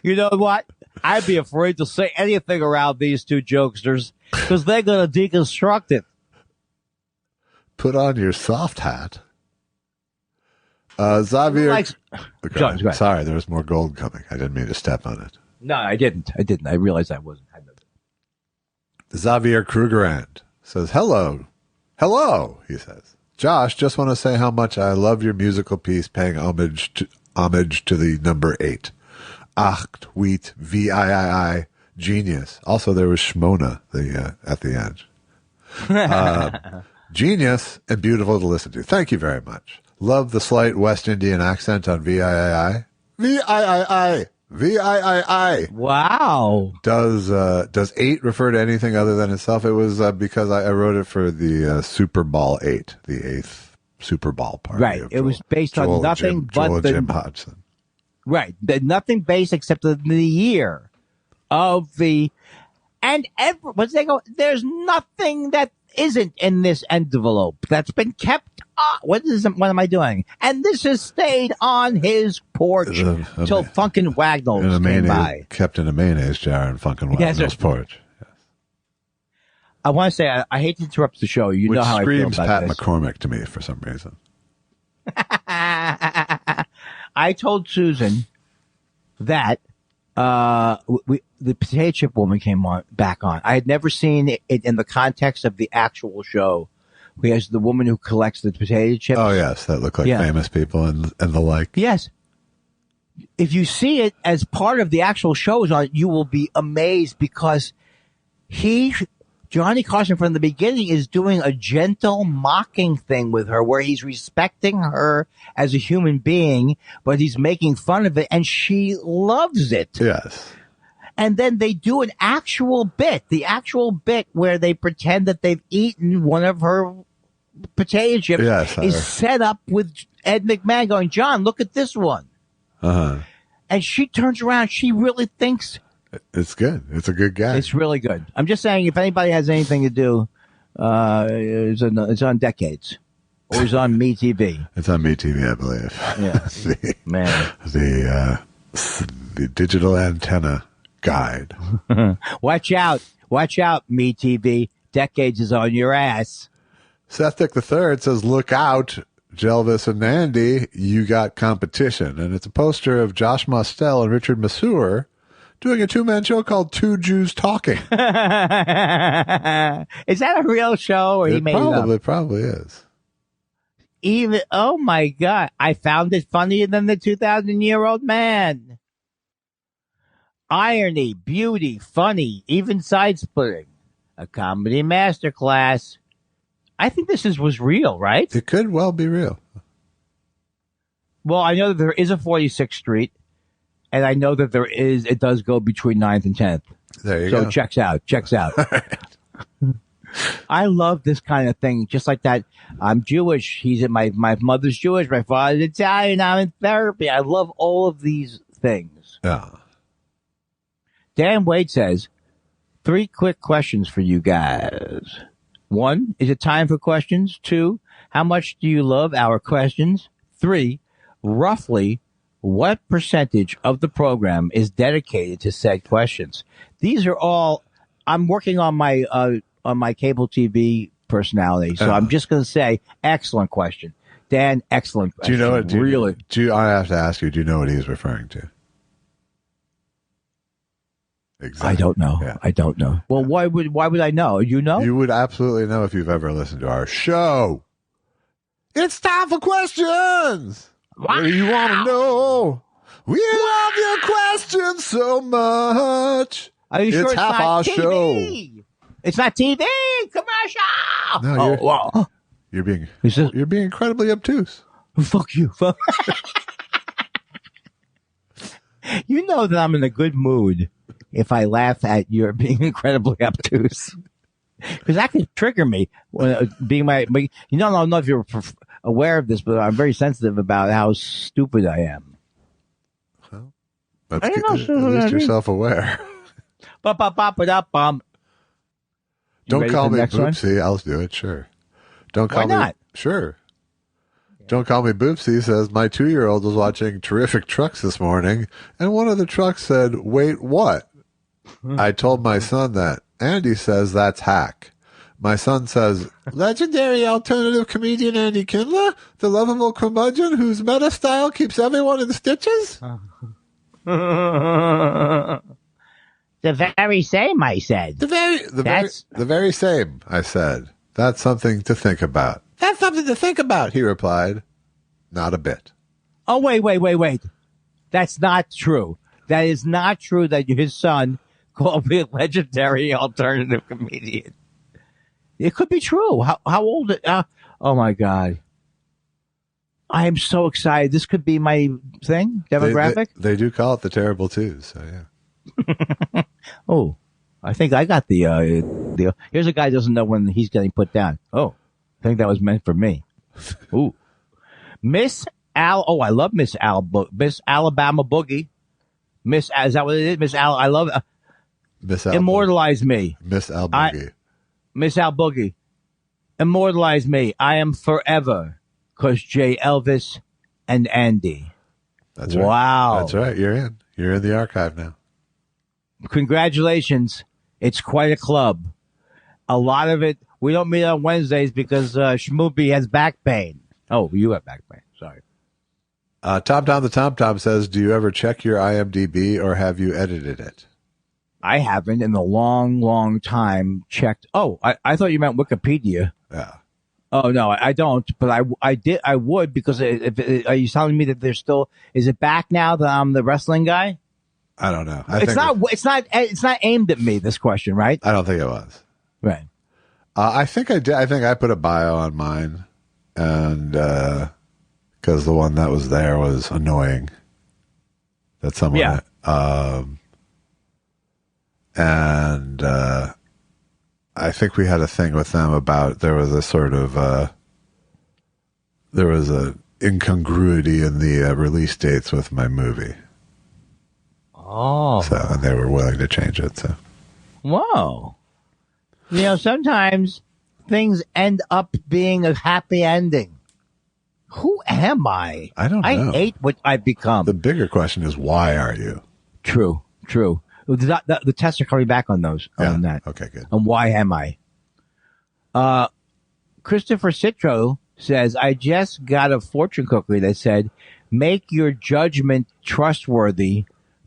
D: You know what? I'd be afraid to say anything around these two jokesters because they're going to deconstruct it.
C: Put on your soft hat. Xavier.
D: Okay,
C: sorry, there was more gold coming. I didn't mean to step on it.
D: No, I didn't. I realized I wasn't.
C: Xavier Krugerand says, hello. Hello, he says. Josh, just want to say how much I love your musical piece paying homage to the number 8. Acht, wheat, VIII, genius. Also, there was Shmona at the end. Genius and beautiful to listen to. Thank you very much. Love the slight West Indian accent on VIII. VIII. VIII.
D: Wow.
C: Does 8 refer to anything other than itself? It was because I wrote it for the Super Bowl 8, the 8th Super Bowl party.
D: Right. It was based on nothing but
C: Jim Hodgson.
D: Right. Nothing based except the year of the, and there's nothing that isn't in this envelope that's been kept on. What am I doing? And this has stayed on his porch till Funkin' Wagnalls came by.
C: Kept in a mayonnaise jar in Funkin' Wagnalls' porch. Yes.
D: I want to say, I hate to interrupt the show. You know how I feel about
C: Pat
D: this.
C: McCormick to me for some reason.
D: I told Susan that the potato chip woman came back on. I had never seen it in the context of the actual show. We has the woman who collects the potato chips.
C: Oh yes, that look like famous people and the like.
D: Yes. If you see it as part of the actual show is on, you will be amazed because Johnny Carson from the beginning is doing a gentle mocking thing with her where he's respecting her as a human being, but he's making fun of it and she loves it.
C: Yes.
D: And then they do the actual bit where they pretend that they've eaten one of her potato chips is set up with Ed McMahon going, John, look at this one.
C: Uh-huh.
D: And she turns around. She really thinks
C: it's good. It's a good guy.
D: It's really good. I'm just saying, if anybody has anything to do, it's on Decades. Or it's on MeTV.
C: It's on MeTV, I believe.
D: Yeah.
C: The digital antenna guide.
D: Watch out, MeTV. Decades is on your ass.
C: Seth Dick III says, look out, Elvis and Andy, you got competition. And it's a poster of Josh Mostel and Richard Masur doing a two-man show called Two Jews Talking.
D: Is that a real show or he made it up?
C: It probably is.
D: Oh my God. I found it funnier than the 2,000-year-old man. Irony, beauty, funny, even side-splitting. A comedy masterclass. I think this was real, right?
C: It could well be real.
D: Well, I know that there is a 46th Street, and I know that it does go between 9th and 10th.
C: There you go.
D: So checks out. I love this kind of thing, just like that. I'm Jewish. My mother's Jewish. My father's Italian. I'm in therapy. I love all of these things.
C: Yeah.
D: Dan Wade says, 3 quick questions for you guys. 1, is it time for questions? 2, how much do you love our questions? 3, roughly what percentage of the program is dedicated to said questions? These are all, I'm working on my cable TV personality. So I'm just going to say, excellent question. Dan, excellent question.
C: Do you know what?
D: Really?
C: I have to ask you, do you know what he's referring to? Exactly.
D: I don't know.
C: Yeah.
D: I don't know. Well, why would I know? You know?
C: You would absolutely know if you've ever listened to our show. It's time for questions. What do you want to know? We love your questions so much.
D: Are you sure it's
C: half
D: not
C: our
D: TV?
C: show.
D: It's not TV commercial.
C: No, you're being incredibly obtuse.
D: Fuck you. You know that I'm in a good mood if I laugh at your being incredibly obtuse. Because that could trigger me. Being I don't know if you're aware of this, but I'm very sensitive about how stupid I am.
C: Well, that's good. At least you're self-aware.
D: Don't
C: call me Boopsy. I'll do it, sure. Don't call
D: Why not?
C: Sure. Don't call me Boopsy says, my 2-year-old was watching Terrific Trucks this morning, and one of the trucks said, wait, what? I told my son that. Andy says that's hack. My son says, legendary alternative comedian Andy Kindler, the lovable curmudgeon whose meta style keeps everyone in stitches?
D: The very same, I said.
C: The very same, I said. That's something to think about. That's something to think about, he replied. Not a bit.
D: Oh, wait. That's not true. That is not true that his son called me a legendary alternative comedian. It could be true. How old? Oh, my God. I am so excited. This could be my thing, demographic.
C: They do call it the Terrible Twos, so yeah.
D: Oh, I think I got the here's a guy who doesn't know when he's getting put down. Oh, I think that was meant for me. Ooh. Miss Al. Oh, I love Miss Alabama Boogie. Is that what it is? Miss Al. I love it.
C: Miss Al.
D: Immortalize me.
C: Miss Al Boogie.
D: Miss Al Boogie. Immortalize me. I am forever. Cause J. Elvis and Andy.
C: That's right.
D: Wow.
C: That's right. You're in. You're in the archive now.
D: Congratulations. It's quite a club. A lot of it, we don't meet on Wednesdays because Shmoopy has back pain. Oh, you have back pain. Sorry.
C: Tom Tom the Tom Tom says, do you ever check your IMDb or have you edited it?
D: I haven't in a long, long time checked. Oh, I thought you meant Wikipedia.
C: Yeah.
D: Oh, no, I don't. But I would, because are you telling me that there's still, is it back now that I'm the wrestling guy?
C: I don't know.
D: It's not aimed at me, this question, right?
C: I don't think it was.
D: Right.
C: I think I did. I think I put a bio on mine, and because the one that was there was annoying. That someone,
D: Yeah.
C: And I think we had a thing with them about there was a sort of there was a incongruity in the release dates with my movie.
D: Oh.
C: So, and they were willing to change it. So,
D: Whoa. Sometimes things end up being a happy ending. Who am I?
C: I don't know.
D: I hate what I've become.
C: the bigger question is, why are you?
D: True. The tests are coming back on those.
C: Yeah.
D: On that.
C: Okay, good.
D: And why am I? Christopher Citro says, I just got a fortune cookie that said, make your judgment trustworthy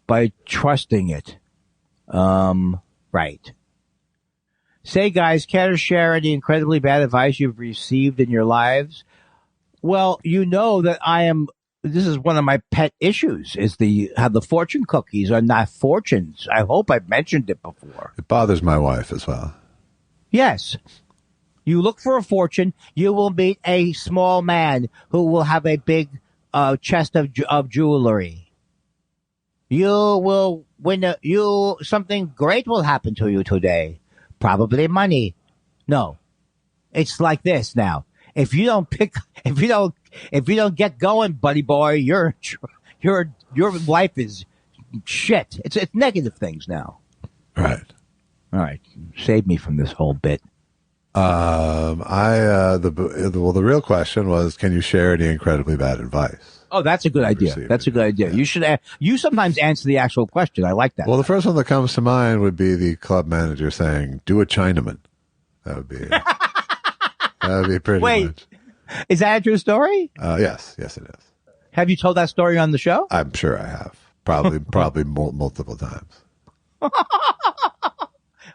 D: by trusting it. Right. Say, guys, care to share any incredibly bad advice you've received in your lives? Well, you know that this is one of my pet issues, is how the fortune cookies are not fortunes. I hope I've mentioned it before.
C: It bothers my wife as well.
D: Yes. You look for a fortune, you will meet a small man who will have a big chest of jewelry. You will win something great will happen to you today. Probably money. No. It's like this now. If you don't get going, buddy boy, your life is shit. It's negative things now.
C: Right.
D: All right. Save me from this whole bit.
C: The real question was, can you share any incredibly bad advice?
D: Oh, that's a good idea. That's a good idea.
C: Yeah.
D: You sometimes answer the actual question. I like that.
C: Well, the first one that comes to mind would be the club manager saying, do a Chinaman. That would be pretty much.
D: Is that a true story?
C: Yes, it is.
D: Have you told that story on the show?
C: I'm sure I have. Probably multiple times.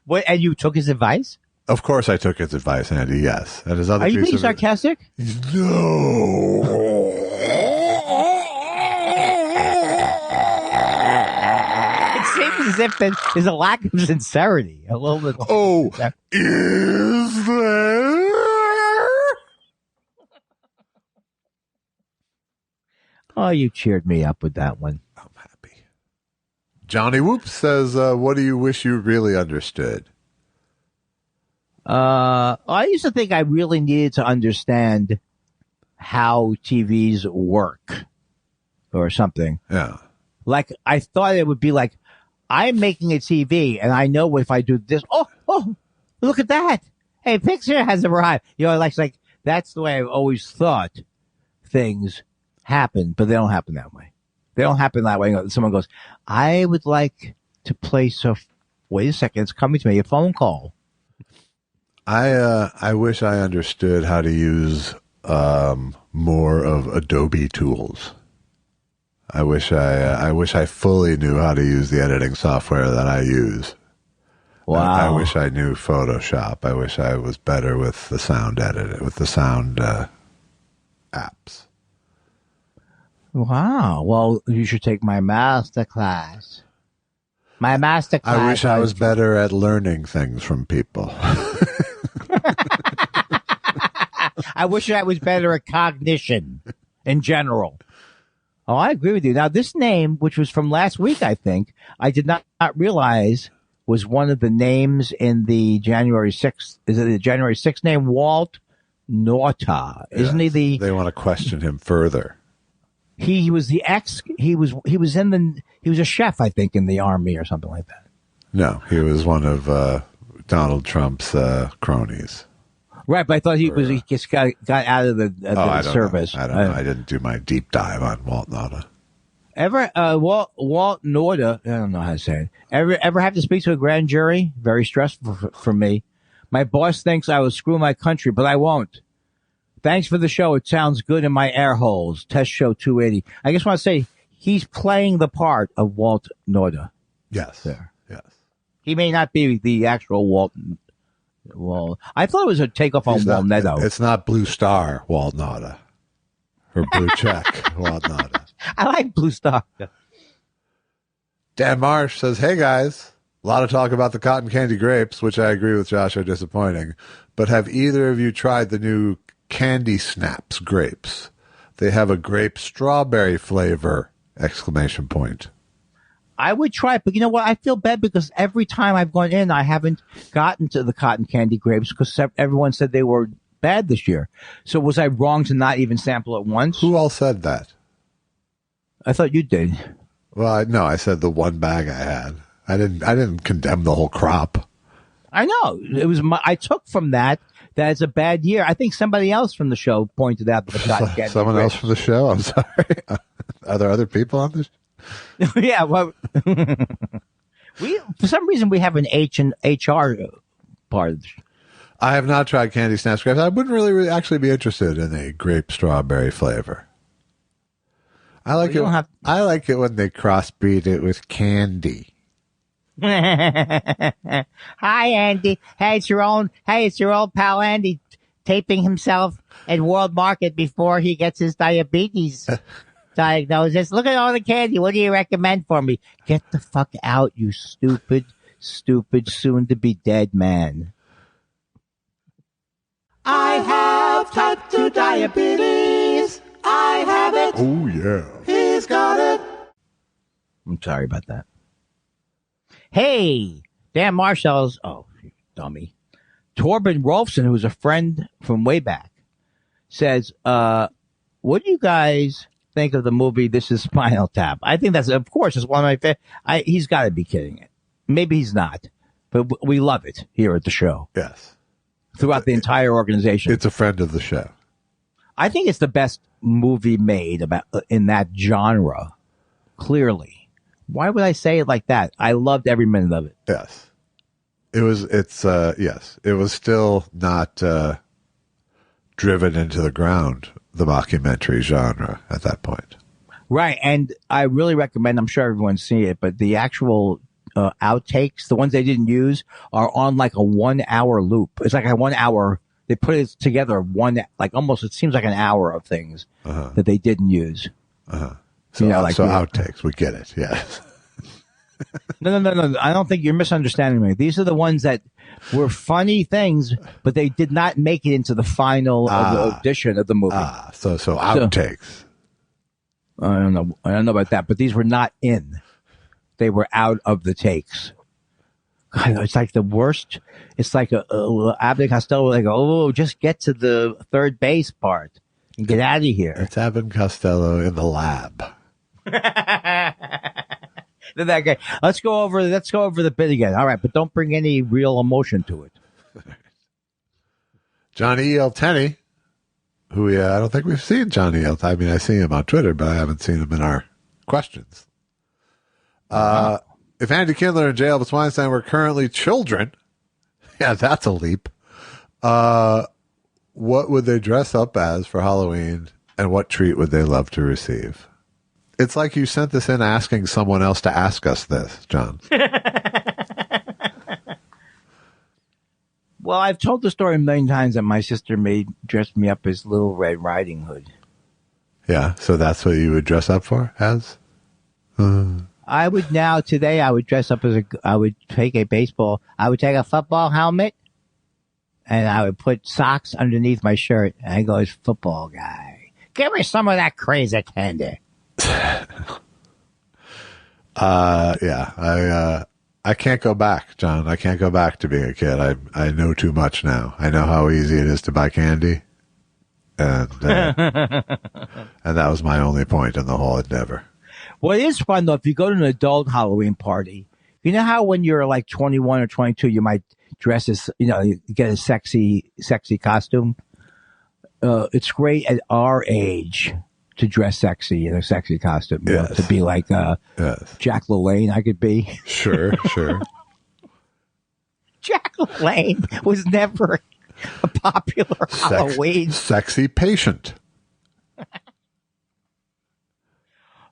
D: What, and you took his advice?
C: Of course I took his advice, Andy, yes. And his other
D: Are you being
C: piece of
D: sarcastic?
C: No.
D: It seems as if there's a lack of sincerity. A little bit.
C: Oh, is there?
D: Oh, you cheered me up with that one.
C: I'm happy. Johnny Whoop says, what do you wish you really understood?
D: I used to think I really needed to understand how TVs work or something.
C: Yeah.
D: Like, I thought it would be like, I'm making a TV and I know if I do this, oh, look at that. Hey, picture has arrived. Like that's the way I've always thought things happen, but they don't happen that way. They don't happen that way. Someone goes, I would like to place wait a second, it's coming to me, a phone call.
C: I wish I understood how to use more of Adobe tools. I wish I fully knew how to use the editing software that I use.
D: Wow.
C: I wish I knew Photoshop. I wish I was better with the sound editor, with the sound apps.
D: Wow. Well, you should take my master class. My master class.
C: I wish I was better at learning things from people.
D: I wish I was better at cognition in general. Oh, I agree with you. Now, this name, which was from last week, I think, I did not realize was one of the names in the January 6th. Is it the January 6th name? Walt Nauta. Isn't he the...
C: They want to question him further.
D: He was the he was a chef, I think, in the army or something like that.
C: No, he was one of Donald Trump's cronies.
D: Right, but I thought he just got out of the service.
C: I don't know. I didn't do my deep dive on Walt Nauta.
D: Walt Nauta, I don't know how to say it. Ever have to speak to a grand jury? Very stressful for me. My boss thinks I will screw my country, but I won't. Thanks for the show. It sounds good in my air holes. Test show 280. I just want to say he's playing the part of Walt Nauta.
C: Yes.
D: There.
C: Yes.
D: He may not be the actual Walt. Well, I thought it was a takeoff on Walt Neto.
C: It's not Blue Star Walt Nauta. Or Blue Check Walt Nauta.
D: I like Blue Star.
C: Dan Marsh says, hey guys, a lot of talk about the cotton candy grapes, which I agree with Josh are disappointing. But have either of you tried the new Candy Snaps grapes? They have a grape strawberry flavor! !
D: I would try it, but you know what? I feel bad because every time I've gone in, I haven't gotten to the cotton candy grapes because everyone said they were bad this year. So was I wrong to not even sample it once?
C: Who all said that?
D: I thought you did.
C: Well, no, I said the one bag I had. I didn't condemn the whole crop.
D: I know. I took from that it's a bad year. I think somebody else from the show pointed out the cotton candy
C: Someone
D: grapes.
C: else from the show? I'm sorry. Are there other people on this?
D: Yeah, well, for some reason we have an HR part of the show.
C: I have not tried Candy Snaps grapes. I wouldn't really actually be interested in a grape strawberry flavor. I like it. I like it when they crossbreed it with candy.
D: Hi, Andy. Hey, it's your old pal Andy taping himself at World Market before he gets his diabetes diagnosis. Look at all the candy. What do you recommend for me? Get the fuck out, you stupid, soon to be dead man. I have type 2 diabetes. I have it.
C: Oh, yeah.
A: He's got it.
D: I'm sorry about that. Hey, Dan Marshall's, oh, you dummy. Torben Rolfson, who's a friend from way back, says, what do you guys think of the movie This Is Spinal Tap? I think that's, of course, it's one of my favorite. He's got to be kidding it. Maybe he's not, but we love it here at the show.
C: Yes.
D: Throughout the entire organization.
C: It's a friend of the show.
D: I think it's the best movie made about in that genre. Clearly. Why would I say it like that? I loved every minute of it.
C: Yes. Yes. It was still not driven into the ground, the mockumentary genre at that point.
D: Right. And I really recommend, I'm sure everyone's seen it, but the actual outtakes, the ones they didn't use, are on like a 1 hour loop. It's like a 1 hour. They put it together almost, it seems like an hour of things that they didn't use.
C: So, outtakes, we get it. Yes.
D: No. I don't think you're misunderstanding me. These are the ones that were funny things, but they did not make it into the final edition of the movie.
C: So outtakes.
D: I don't know about that, but these were not in. They were out of the takes. God, it's like the worst. It's like a Abbott Costello. Like, just get to the third base part and get out of here.
C: It's Abbott Costello in the lab.
D: That guy. Let's go over the bit again. All right, but don't bring any real emotion to it.
C: Johnny E.L. Tenney, who I don't think we've seen Johnny E.L. I mean, I see him on Twitter, but I haven't seen him in our questions. If Andy Kindler and J. Elvis Weinstein were currently children, yeah, that's a leap. What would they dress up as for Halloween, and what treat would they love to receive? It's like you sent this in asking someone else to ask us this, John.
D: Well, I've told the story a million times that my sister dressed me up as Little Red Riding Hood.
C: Yeah, so that's what you would dress up for as?
D: I would dress up I would take a football helmet and I would put socks underneath my shirt and I go as football guy. Give me some of that crazy candy.
C: I can't go back, John. I can't go back to being a kid. I know too much now. I know how easy it is to buy candy. And that was my only point in the whole endeavor.
D: Well, it is fun, though, if you go to an adult Halloween party. You know how when you're like 21 or 22, you might dress as, you get a sexy costume? It's great at our age to dress sexy in a sexy costume.
C: Yes.
D: To be like
C: Yes.
D: Jack LaLanne, I could be.
C: Sure.
D: Jack LaLanne was never A popular Halloween.
C: Sexy patient.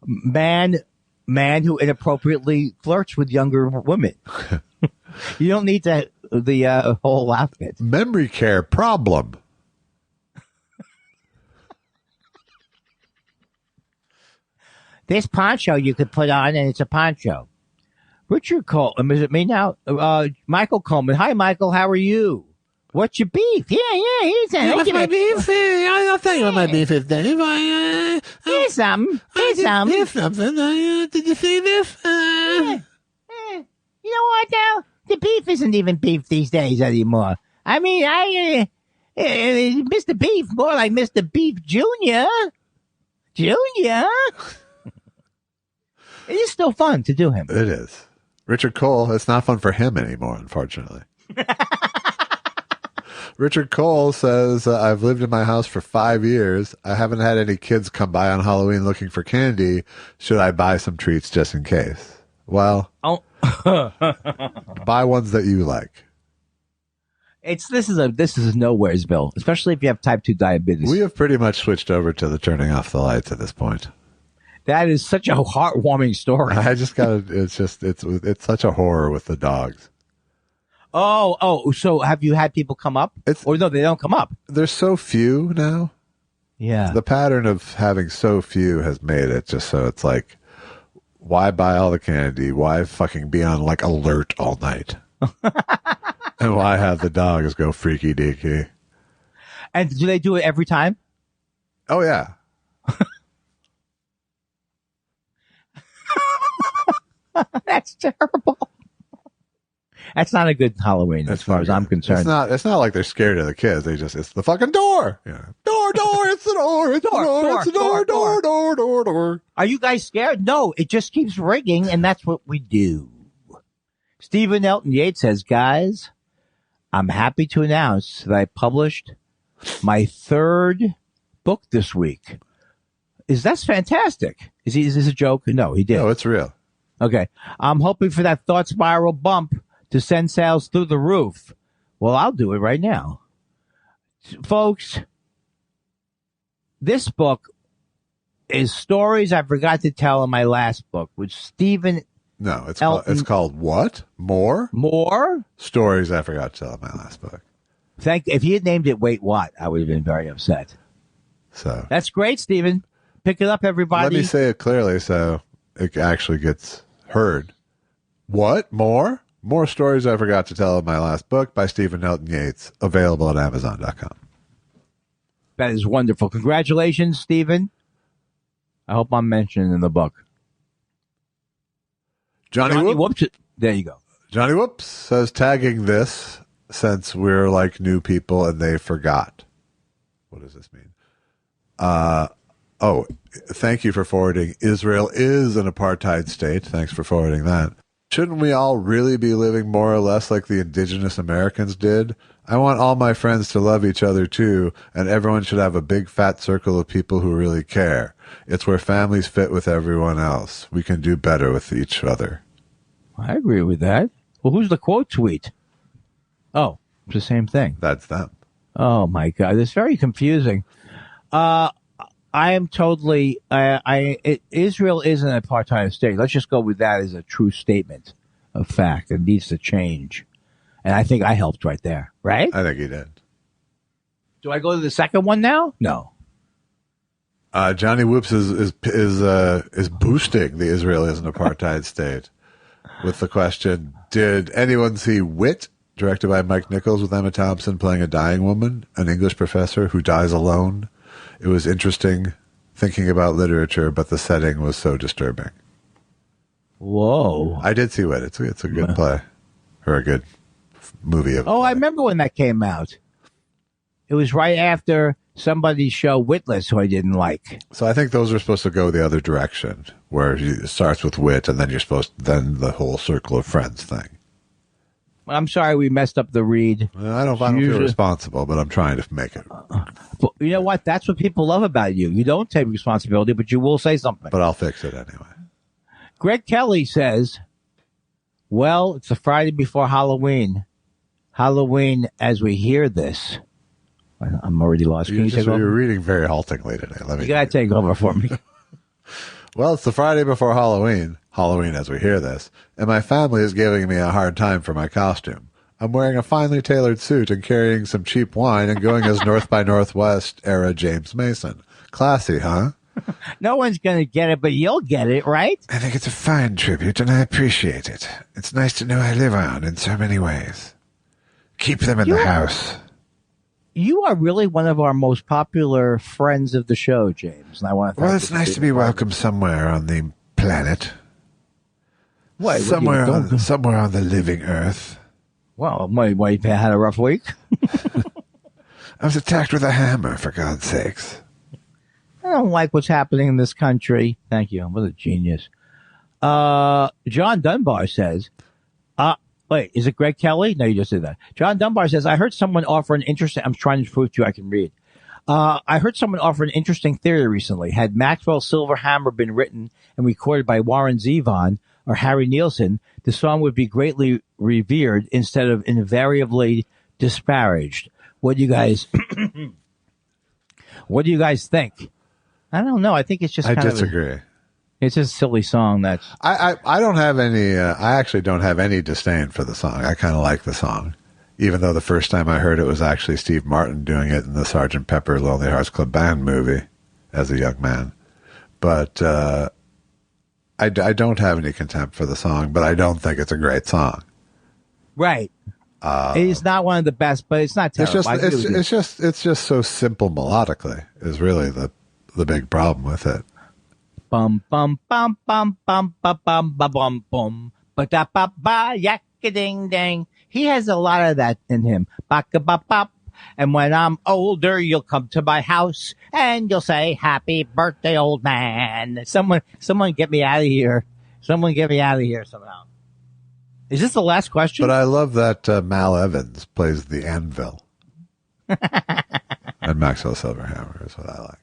D: Man who inappropriately flirts with younger women. You don't need the whole outfit.
C: Memory care problem.
D: This poncho you could put on, and it's a poncho. Richard Coleman, is it me now? Michael Coleman. Hi, Michael. How are you? What's your beef? Yeah.
E: What's my beef? I'll tell you what my beef is, Dave.
D: Here's some.
E: Here's something. Did you see this?
D: You know what, now? The beef isn't even beef these days anymore. I mean, Mr. Beef, more like Mr. Beef Jr. Jr. It is still fun to do him.
C: It is. Richard Cole, it's not fun for him anymore, unfortunately. Richard Cole says, I've lived in my house for 5 years. I haven't had any kids come by on Halloween looking for candy. Should I buy some treats just in case? Well, buy ones that you like.
D: This is Nowheresville, especially if you have type 2 diabetes.
C: We have pretty much switched over to the turning off the lights at this point.
D: That is such a heartwarming story.
C: I just got it's such a horror with the dogs.
D: Oh, so have you had people come up? Or no, they don't come up.
C: There's so few now.
D: Yeah.
C: The pattern of having so few has made it just so it's like, why buy all the candy? Why fucking be on like alert all night? And why have the dogs go freaky deaky?
D: And do they do it every time?
C: Oh, yeah.
D: That's terrible. That's not a good Halloween as far as I'm concerned.
C: It's not like they're scared of the kids. It's the fucking door. Yeah. Door, it's the door, it's the door.
D: Are you guys scared? No, it just keeps ringing, and that's what we do. Stephen Elton Yates says, guys, I'm happy to announce that I published my 3rd book this week. That's fantastic. Is this a joke? No, he did.
C: No, it's real.
D: Okay. I'm hoping for that thought spiral bump to send sales through the roof. Well, I'll do it right now. Folks, this book is stories I forgot to tell in my last book, which Stephen...
C: No, it's called what? More?
D: More?
C: Stories I forgot to tell in my last book.
D: If he had named it Wait What, I would have been very upset.
C: So
D: that's great, Stephen. Pick it up, everybody.
C: Let me say it clearly so it actually gets heard. What? More? More stories I forgot to tell in my last book by Stephen Elton Yates, available at Amazon.com.
D: That is wonderful. Congratulations, Stephen. I hope I'm mentioned in the book.
C: Johnny
D: Whoops. There you go.
C: Johnny Whoops says, tagging this since we're like new people and they forgot. What does this mean? Thank you for forwarding. Israel is an apartheid state. Thanks for forwarding that. Shouldn't we all really be living more or less like the indigenous Americans did? I want all my friends to love each other too, and everyone should have a big fat circle of people who really care. It's where families fit with everyone else. We can do better with each other.
D: I agree with that. Well, who's the quote tweet? Oh, it's the same thing.
C: That's them.
D: Oh my God, it's very confusing. I am totally. Israel is an apartheid state. Let's just go with that as a true statement of fact. It needs to change, and I think I helped right there. Right?
C: I think he did.
D: Do I go to the second one now? No.
C: Johnny Whoops is boosting the Israel is an apartheid state with the question: did anyone see Wit, directed by Mike Nichols, with Emma Thompson playing a dying woman, an English professor who dies alone? It was interesting thinking about literature, but the setting was so disturbing.
D: Whoa!
C: I did see Wit. It's a good play, or a good movie.
D: I remember when that came out. It was right after somebody's show, Witless, who I didn't like.
C: So I think those are supposed to go the other direction, where it starts with Wit, and then then the whole circle of friends thing.
D: I'm sorry we messed up the read.
C: I don't feel responsible, but I'm trying to make it.
D: But you know what? That's what people love about you. You don't take responsibility, but you will say something.
C: But I'll fix it anyway. Greg
D: Kelly says, well, it's the Friday before Halloween. Halloween, as we hear this, I'm already lost. Can you take
C: You're
D: over?
C: reading very haltingly today.
D: You gotta take over for me.
C: Well, it's the Friday before Halloween as we hear this, and my family is giving me a hard time for my costume. I'm wearing a finely tailored suit and carrying some cheap wine and going as North by Northwest era James Mason. Classy, huh?
D: No one's gonna get it, but you'll get it, right?
C: I think it's a fine tribute, and I appreciate it. It's nice to know I live on in so many ways. Keep them in the house.
D: You are really one of our most popular friends of the show, James. And I want to.
C: Well, it's nice to be welcome somewhere on the planet.
D: What?
C: Somewhere on the living Earth.
D: Well, why you had a rough week?
C: I was attacked with a hammer, for God's sakes.
D: I don't like what's happening in this country. Thank you. What a genius. John Dunbar says, wait, is it Greg Kelly? No, you just did that. John Dunbar says, I heard someone offer an interesting, I'm trying to prove to you I can read. I heard someone offer an interesting theory recently. Had Maxwell's Silver Hammer been written and recorded by Warren Zevon or Harry Nielsen, the song would be greatly revered instead of invariably disparaged. What do you guys, what do you guys think? I don't know. I think it's just
C: I
D: kind
C: disagree.
D: It's just a silly song. That's
C: I don't have any. I actually don't have any disdain for the song. I kind of like the song, even though the first time I heard it was actually Steve Martin doing it in the Sgt. Pepper Lonely Hearts Club Band movie as a young man. But I don't have any contempt for the song, but I don't think it's a great song.
D: right. It's not one of the best, but it's not terrible.
C: It's just so simple melodically is really the big problem with it.
D: Bum bum bum bum bum bum bum bum bum bum ba da ba ba yak a ding ding. He has a lot of that in him. Baka ba bop. And when I'm older, you'll come to my house and you'll say, "Happy birthday, old man." Someone get me out of here. Someone get me out of here somehow. Is this the last question?
C: But I love that Mal Evans plays the anvil. And Maxwell Silverhammer is what I like.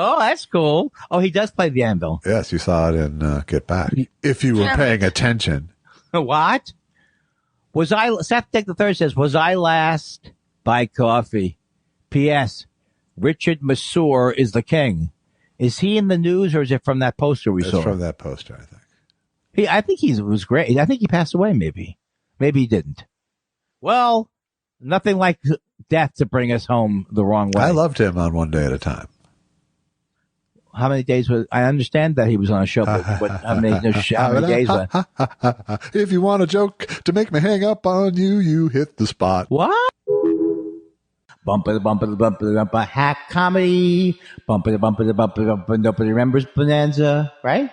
D: Oh, that's cool. Oh, he does play the anvil.
C: Yes, you saw it in Get Back. If you were paying attention.
D: What? Seth Dick the Third says, was I last? Buy coffee. P.S. Richard Masur is the king. Is he in the news or is it from that poster we saw?
C: It's from that poster, I think.
D: I think he was great. I think he passed away, maybe. Maybe he didn't. Well, nothing like death to bring us home the wrong way.
C: I loved him on One Day at a Time.
D: How many days was, I understand that he was on a show, but how many days was
C: If you want a joke to make me hang up on you, you hit the spot.
D: What? Bumper, bumper, bumper, bumper, hack comedy. Bumper, bumper, bumper, bumper, nobody remembers Bonanza, right?